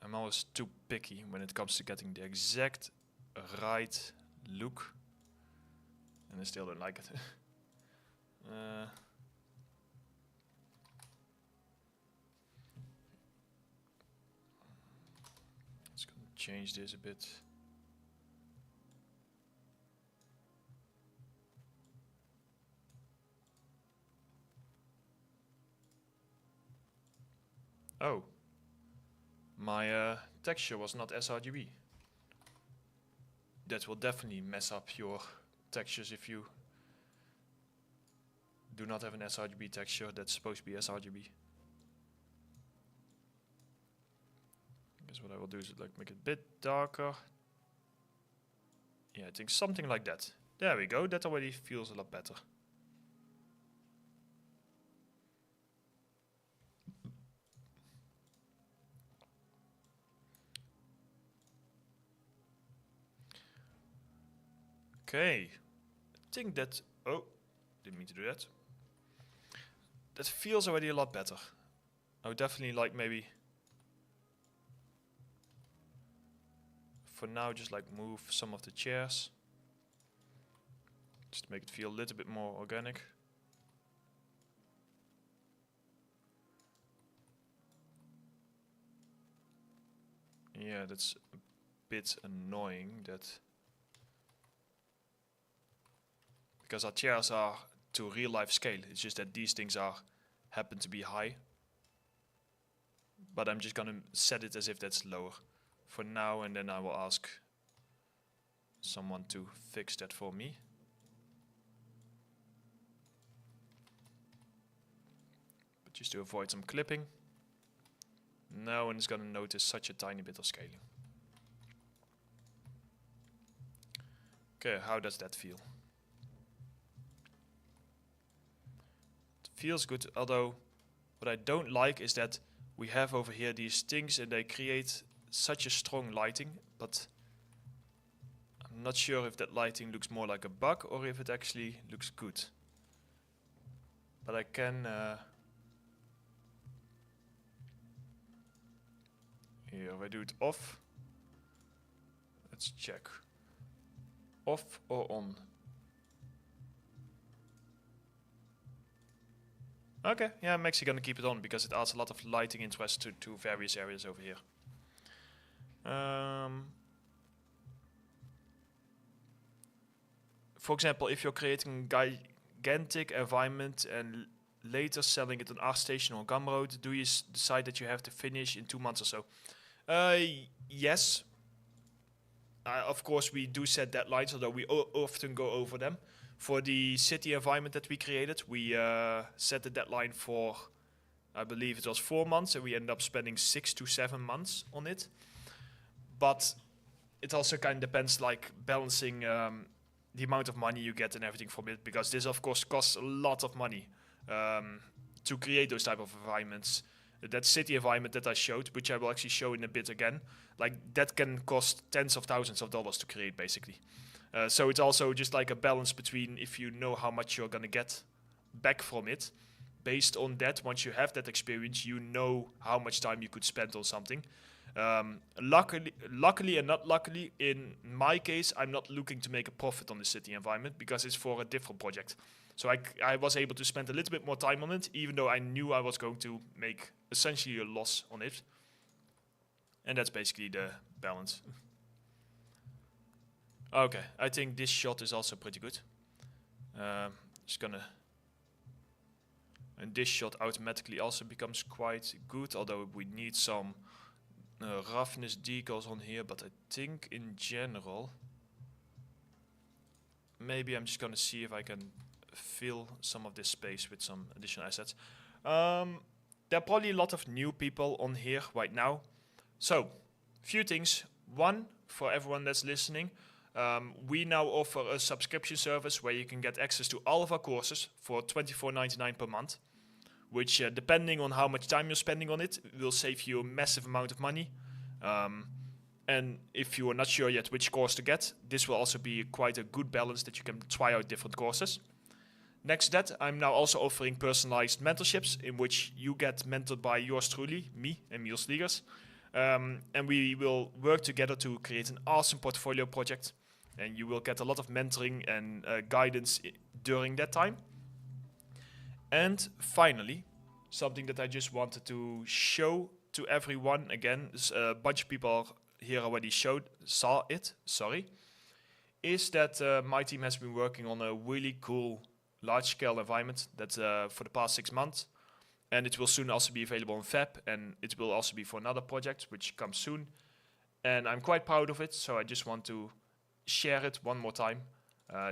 I'm always too picky when it comes to getting the exact right look, and I still don't like it. Just gonna change this a bit. Oh. My texture was not sRGB. That will definitely mess up your textures if you do not have an sRGB texture that's supposed to be sRGB. I guess what I will do is like make it a bit darker. Yeah, I think something like that. There we go, that already feels a lot better. Okay, I think that, oh, didn't mean to do that. That feels already a lot better. I would definitely like maybe, for now, just like move some of the chairs. Just to make it feel a little bit more organic. Yeah, that's a bit annoying that, because our chairs are to real life scale. It's just that these things happen to be high. But I'm just gonna set it as if that's lower for now, and then I will ask someone to fix that for me. But just to avoid some clipping. No one is gonna notice such a tiny bit of scaling. Okay, how does that feel? Feels good, although what I don't like is that we have over here these things and they create such a strong lighting, but I'm not sure if that lighting looks more like a bug or if it actually looks good. But I can here, if I do it off, let's check. Off or on? Okay, yeah, I'm actually gonna keep it on because it adds a lot of lighting interest to various areas over here. For example, if you're creating gigantic environment and later selling it on ArtStation or Gumroad, do you decide that you have to finish in 2 months or so? Yes. Of course, we do set deadlines, although we often go over them. For the city environment that we created, we set the deadline for, I believe it was 4 months, and we ended up spending 6 to 7 months on it. But it also kind of depends, like balancing the amount of money you get and everything from it, because this of course costs a lot of money to create those type of environments. That city environment that I showed, which I will actually show in a bit again, like that can cost tens of thousands of dollars to create, basically. So it's also just like a balance between if you know how much you're gonna get back from it. Based on that, once you have that experience, you know how much time you could spend on something. Luckily and not luckily, in my case, I'm not looking to make a profit on the city environment because it's for a different project. So I was able to spend a little bit more time on it, even though I knew I was going to make essentially a loss on it. And that's basically the balance. Okay, I think this shot is also pretty good. Just gonna... And this shot automatically also becomes quite good, although we need some roughness decals on here, but I think in general, maybe I'm just gonna see if I can fill some of this space with some additional assets. There are probably a lot of new people on here right now. So, few things. One, for everyone that's listening, we now offer a subscription service where you can get access to all of our courses for $24.99 per month, which depending on how much time you're spending on it, will save you a massive amount of money. And if you are not sure yet which course to get, this will also be quite a good balance that you can try out different courses. Next to that, I'm now also offering personalized mentorships in which you get mentored by yours truly, me and Miels Liegers. And we will work together to create an awesome portfolio project. And you will get a lot of mentoring and guidance during that time. And finally, something that I just wanted to show to everyone, again, a bunch of people here already saw it, is that my team has been working on a really cool large-scale environment that for the past 6 months, and it will soon also be available on Fab, and it will also be for another project which comes soon, and I'm quite proud of it, so I just want to share it one more time,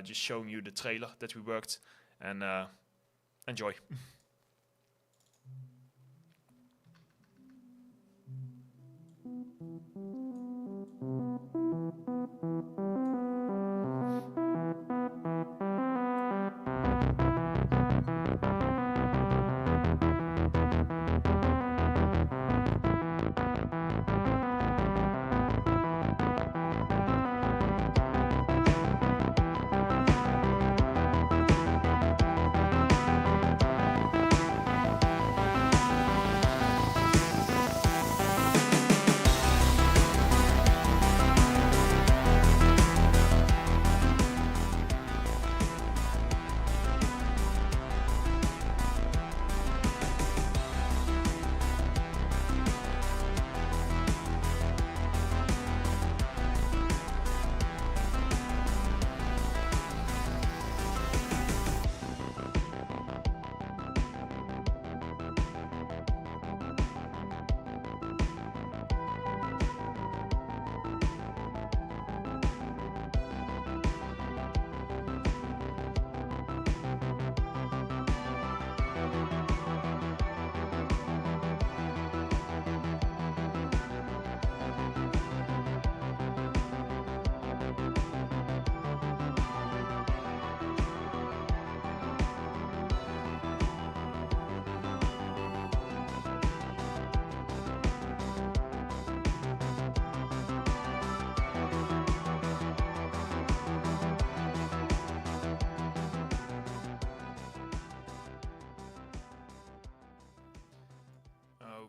just showing you the trailer that we worked, and enjoy.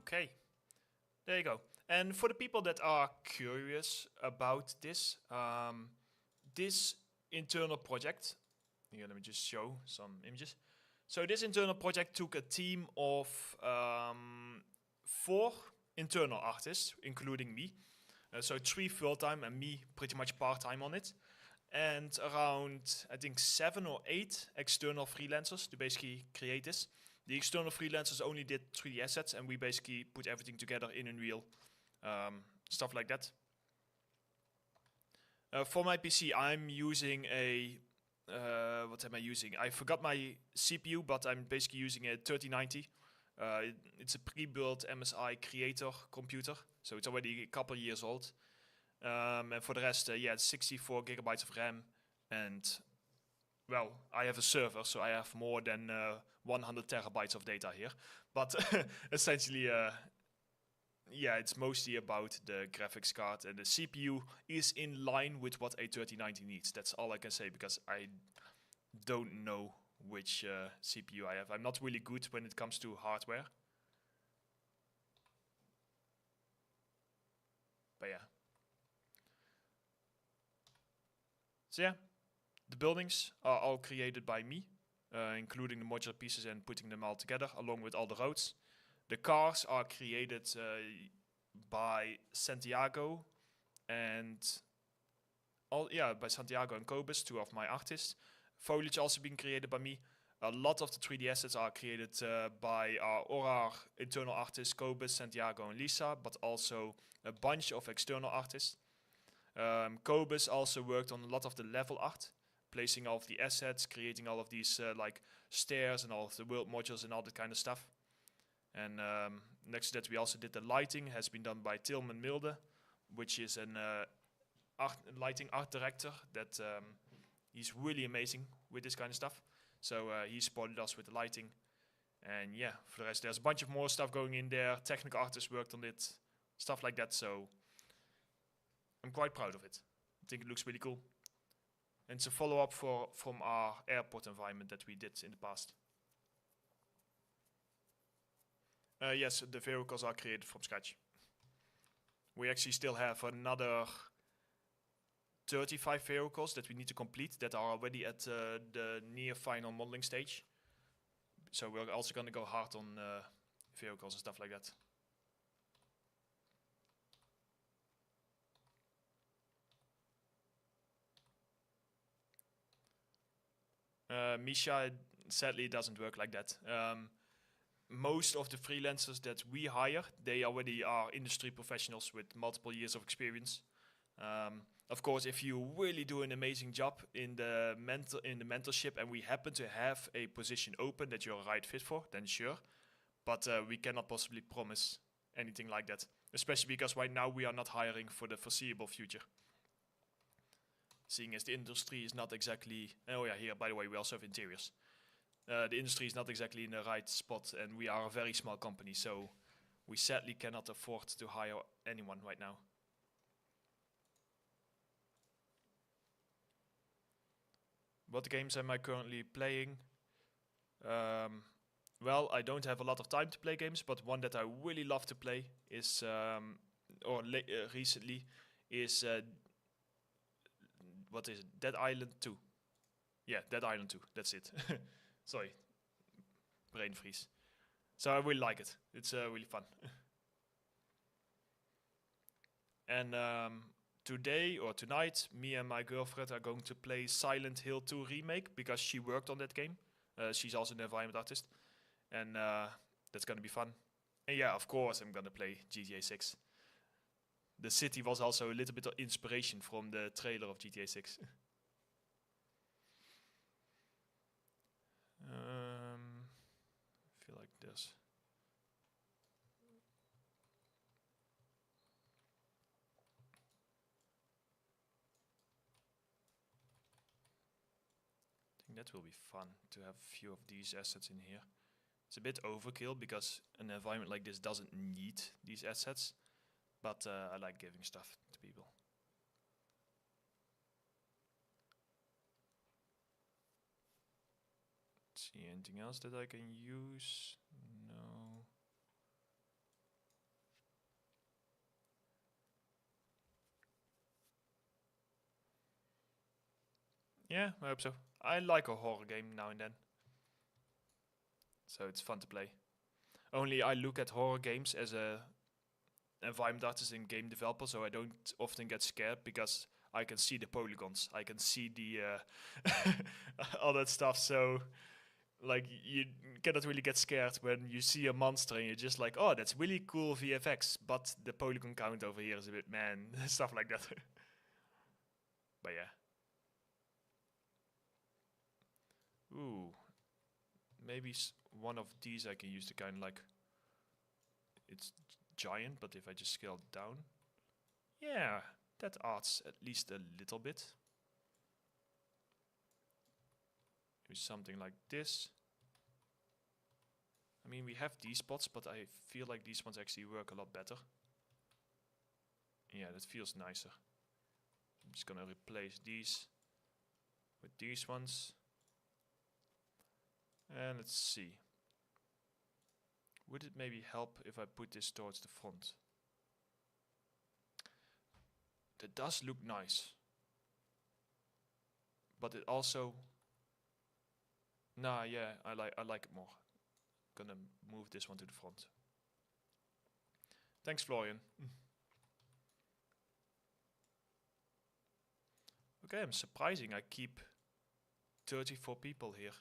Okay, there you go. And for the people that are curious about this, this internal project, here let me just show some images. So this internal project took a team of 4 internal artists, including me. So 3 full-time and me pretty much part-time on it. and around, I think, 7 or 8 external freelancers to basically create this. The external freelancers only did 3D assets, and we basically put everything together in Unreal, stuff like that. For my PC, I'm using a, what am I using? I forgot my CPU, but I'm basically using a 3090. It's a pre-built MSI Creator computer, so it's already a couple years old. And for the rest, yeah, it's 64 gigabytes of RAM, and well, I have a server, so I have more than 100 terabytes of data here. But essentially, yeah, it's mostly about the graphics card, and the CPU is in line with what a 3090 needs. That's all I can say, because I don't know which CPU I have. I'm not really good when it comes to hardware. But yeah. So yeah, the buildings are all created by me, including the modular pieces and putting them all together, along with all the roads. The cars are created by Santiago and by Santiago and Cobus, two of my artists. Foliage also being created by me. A lot of the 3D assets are created by our internal artists, Cobus, Santiago, and Lisa, but also a bunch of external artists. Cobus also worked on a lot of the level art, placing all of the assets, creating all of these like stairs and all of the world modules and all that kind of stuff. And next to that, we also did the lighting, has been done by Tilman Milde, which is an lighting art director that he's really amazing with this kind of stuff. So he supported us with the lighting. And yeah, for the rest, there's a bunch of more stuff going in there. Technical artists worked on it, stuff like that. So I'm quite proud of it. I think it looks really cool. And it's a follow-up from our airport environment that we did in the past. Yes, the vehicles are created from scratch. We actually still have another 35 vehicles that we need to complete that are already at the near final modeling stage. So we're also going to go hard on vehicles and stuff like that. Misha, sadly, it doesn't work like that. Most of the freelancers that we hire, they already are industry professionals with multiple years of experience. Of course, if you really do an amazing job in the mentorship and we happen to have a position open that you're a right fit for, then sure. But we cannot possibly promise anything like that, especially because right now we are not hiring for the foreseeable future. Seeing as the industry is not exactly... Oh yeah, here, by the way, we also have interiors. The industry is not exactly in the right spot, and we are a very small company, so we sadly cannot afford to hire anyone right now. What games am I currently playing? Well, I don't have a lot of time to play games, but one that I really love to play is, recently, is, what is it? Dead Island 2. Yeah, Dead Island 2, that's it. Sorry, brain freeze. So I really like it. It's really fun. And today or tonight, me and my girlfriend are going to play Silent Hill 2 Remake because she worked on that game. She's also an environment artist. And that's going to be fun. And yeah, of course I'm going to play GTA 6. The city was also a little bit of inspiration from the trailer of GTA 6. I feel like this. I think that will be fun to have a few of these assets in here. It's a bit overkill because an environment like this doesn't need these assets, but I like giving stuff to people. See anything else that I can use? No. Yeah, I hope so. I like a horror game now and then, so it's fun to play. Only I look at horror games as a environment artist and game developer, so I don't often get scared because I can see the polygons, I can see the all that stuff. So like you cannot really get scared when you see a monster and you're just like, oh, that's really cool VFX, but the polygon count over here is a bit, man, stuff like that. But yeah. Ooh, maybe one of these I can use to kind of like, it's giant, but if I just scale down, yeah, that adds at least a little bit. Maybe something like this. I mean, we have these spots, but I feel like these ones actually work a lot better. Yeah, that feels nicer. I'm just gonna replace these with these ones. And let's see. Would it maybe help if I put this towards the front? That does look nice. But it also... Nah, yeah, I like it more. Gonna move this one to the front. Thanks, Florian. Okay, I'm surprising I keep 34 people here.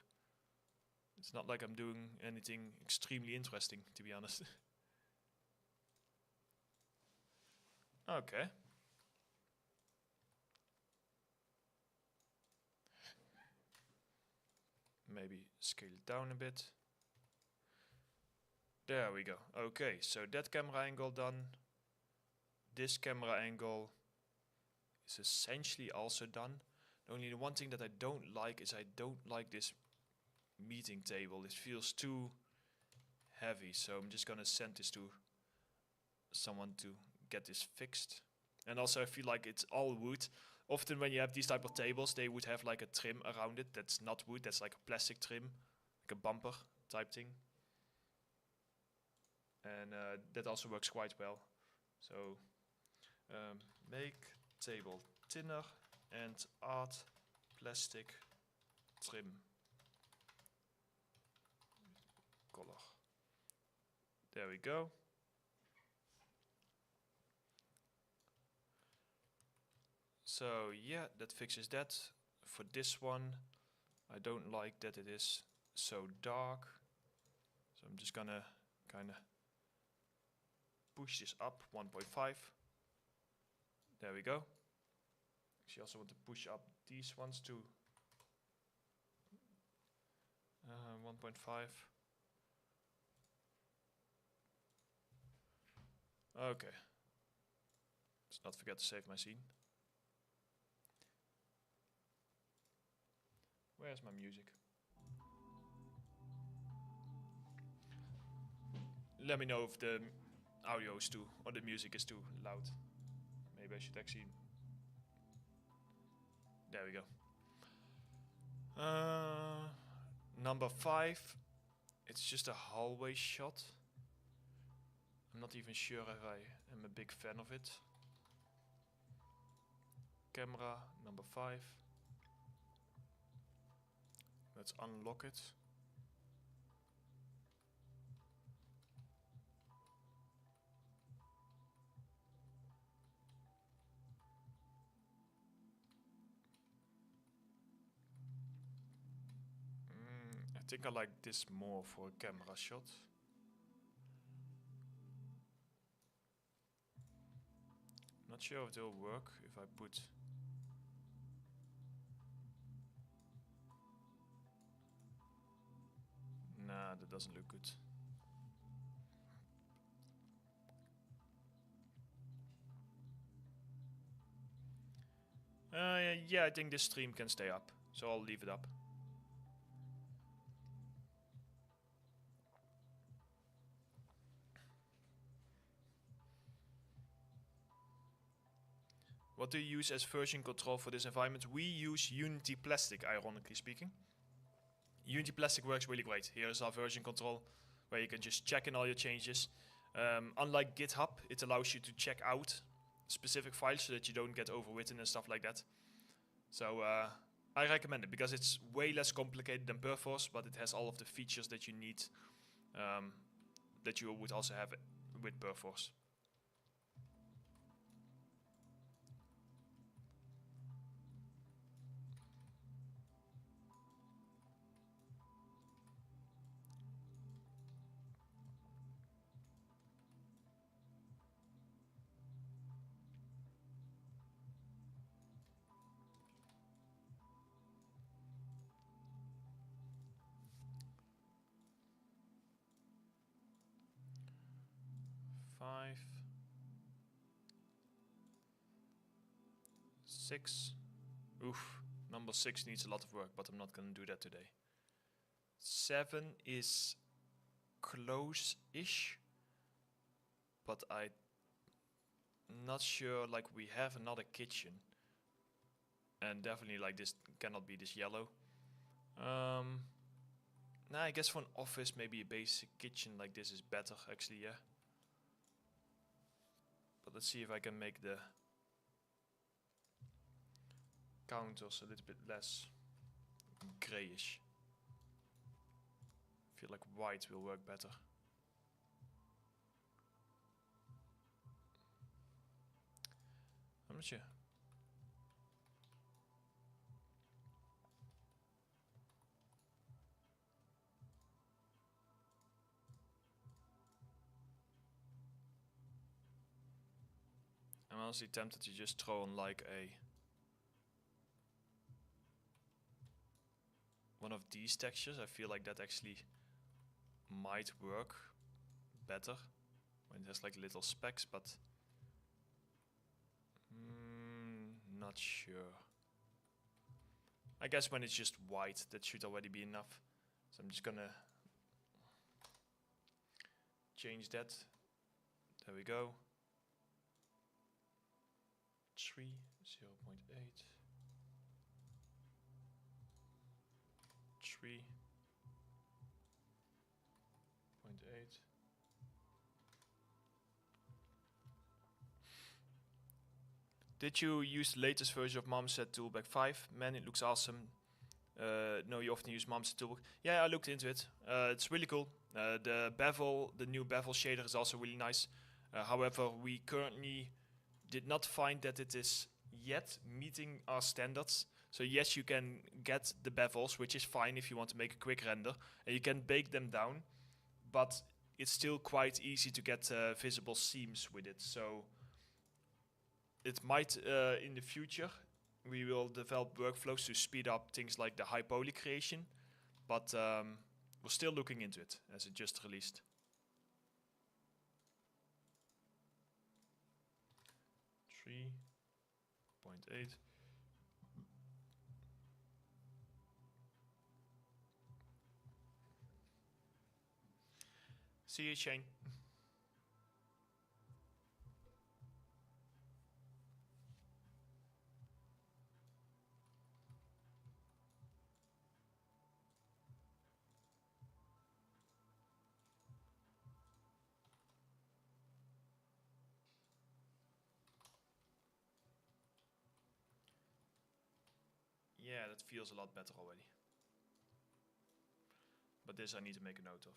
It's not like I'm doing anything extremely interesting, to be honest. Okay. Maybe scale it down a bit. There we go. Okay, so that camera angle done. This camera angle is essentially also done. Only the one thing that I don't like is I don't like this meeting table. It feels too heavy, so I'm just gonna send this to someone to get this fixed. And also I feel like it's all wood. Often when you have these type of tables, they would have like a trim around it that's not wood, that's like a plastic trim, like a bumper type thing. And that also works quite well. So make table thinner and add plastic trim color. There we go. So yeah, that fixes that. For this one, I don't like that it is so dark. So I'm just gonna kind of push this up 1.5. There we go. Actually, also want to push up these ones to 1.5. Okay. Let's not forget to save my scene. Where's my music? Let me know if the audio is too, or the music is too loud. Maybe I should actually... There we go. Number 5. It's just a hallway shot. I'm not even sure if I am a big fan of it. Camera, number 5. Let's unlock it. I think I like this more for a camera shot. Not sure if it'll work if I put... Nah, that doesn't look good. Yeah, I think this stream can stay up, so I'll leave it up. What do you use as version control for this environment? We use Unity Plastic, ironically speaking. Unity Plastic works really great. Here is our version control, where you can just check in all your changes. Unlike GitHub, it allows you to check out specific files so that you don't get overwritten and stuff like that. So I recommend it because it's way less complicated than Perforce, but it has all of the features that you need that you would also have with Perforce. 5, 6. Oof, number 6 needs a lot of work, but I'm not gonna do that today. 7 is close-ish, but I'm not sure. Like, we have another kitchen, and definitely like this cannot be this yellow. Nah, I guess for an office, maybe a basic kitchen like this is better, actually, yeah. But let's see if I can make the counters a little bit less grayish. I feel like white will work better. I'm not sure. I'm honestly tempted to just throw on like one of these textures. I feel like that actually might work better when it has like little specks, but not sure. I guess when it's just white, that should already be enough. So I'm just gonna change that. There we go. 3, 0.8. 3.8. Did you use the latest version of Marmoset Toolbag 5? Man, it looks awesome. No, you often use Marmoset Toolbag. Yeah, I looked into it. It's really cool. The bevel, the new bevel shader is also really nice. However, we currently did not find that it is yet meeting our standards. So yes, you can get the bevels, which is fine if you want to make a quick render, and you can bake them down, but it's still quite easy to get visible seams with it. So it might, in the future, we will develop workflows to speed up things like the high poly creation, but we're still looking into it as it just released. 3.8. See you, Shane. Yeah, that feels a lot better already. But this I need to make a note of.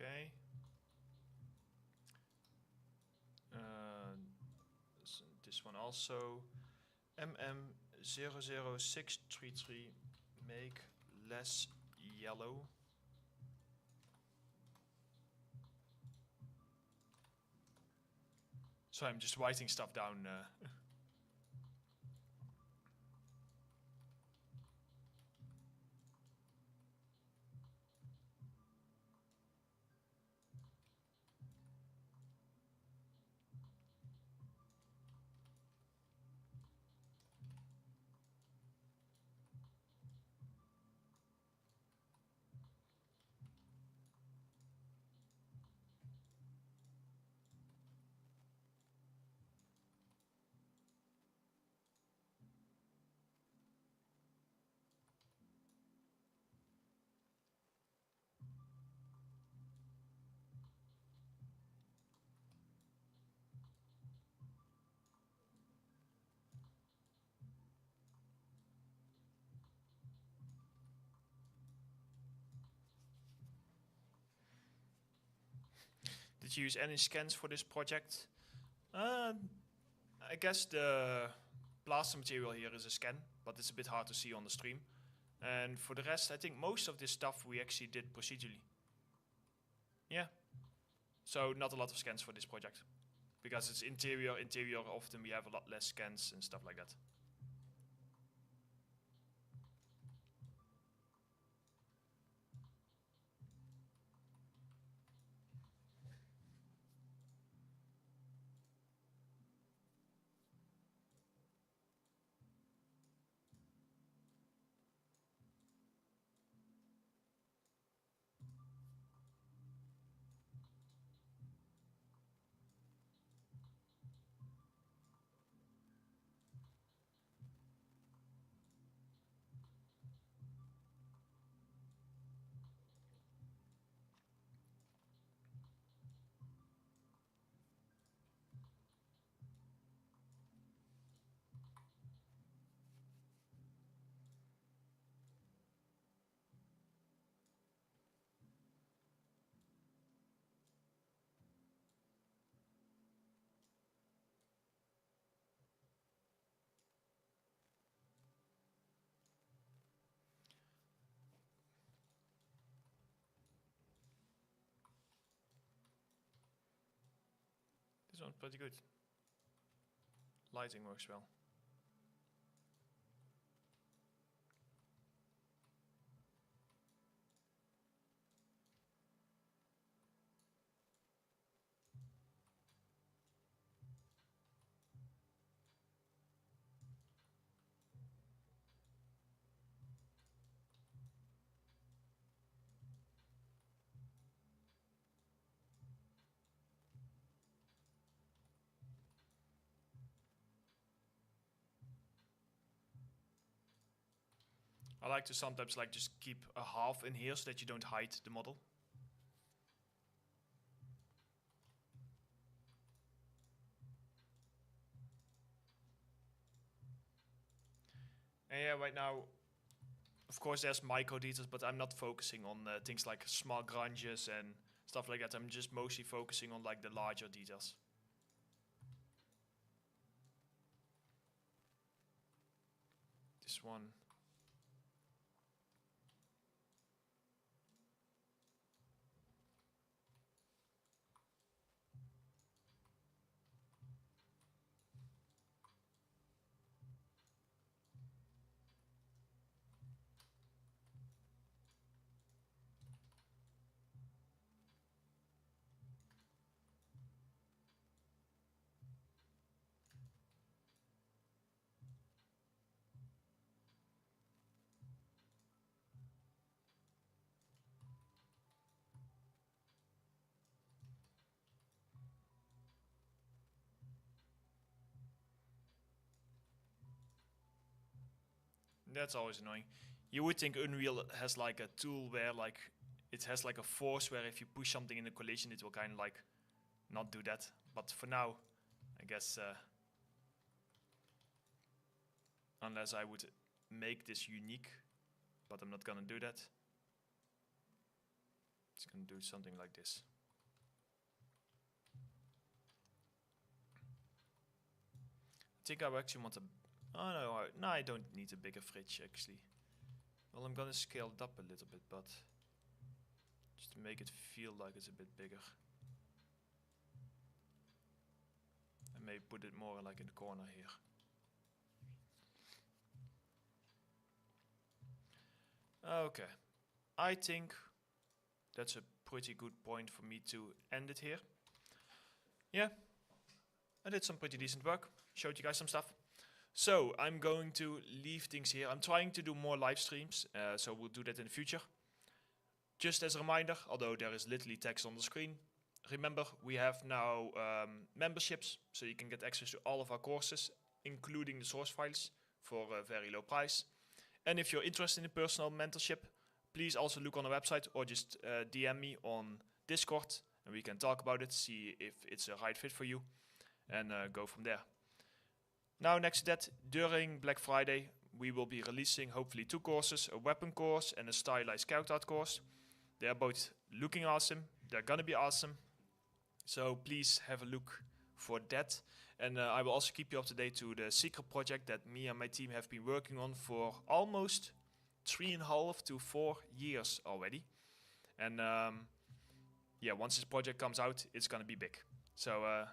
Okay. This one also. MM00633 make less yellow. So I'm just writing stuff down. Did you use any scans for this project? I guess the plaster material here is a scan, but it's a bit hard to see on the stream. And for the rest, I think most of this stuff we actually did procedurally. Yeah. So not a lot of scans for this project. Because it's interior, often we have a lot less scans and stuff like that. This one's pretty good. Lighting works well. I like to sometimes like just keep a half in here so that you don't hide the model. And yeah, right now, of course there's micro details, but I'm not focusing on things like small granges and stuff like that. I'm just mostly focusing on like the larger details. This one. That's always annoying. You would think Unreal has like a tool where like it has like a force where if you push something in a collision it will kind of like not do that. But for now, I guess unless I would make this unique, but I'm not gonna do that. It's gonna do something like this. I think I actually want a... Oh no, no, I don't need a bigger fridge actually. Well, I'm gonna scale it up a little bit, but just to make it feel like it's a bit bigger. And maybe put it more like in the corner here. Okay, I think that's a pretty good point for me to end it here. Yeah, I did some pretty decent work, showed you guys some stuff. So I'm going to leave things here. I'm trying to do more live streams, so we'll do that in the future. Just as a reminder, although there is literally text on the screen, remember we have now memberships, so you can get access to all of our courses, including the source files for a very low price. And if you're interested in personal mentorship, please also look on the website or just DM me on Discord, and we can talk about it, see if it's a right fit for you, and go from there. Now, next to that, during Black Friday, we will be releasing hopefully 2 courses, a weapon course and a stylized character art course. They are both looking awesome. They're gonna be awesome. So please have a look for that. And I will also keep you up to date to the secret project that me and my team have been working on for almost 3.5 to 4 years already. And yeah, once this project comes out, it's gonna be big. So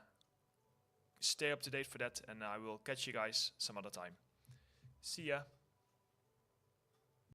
stay up to date for that, and I will catch you guys some other time. See ya.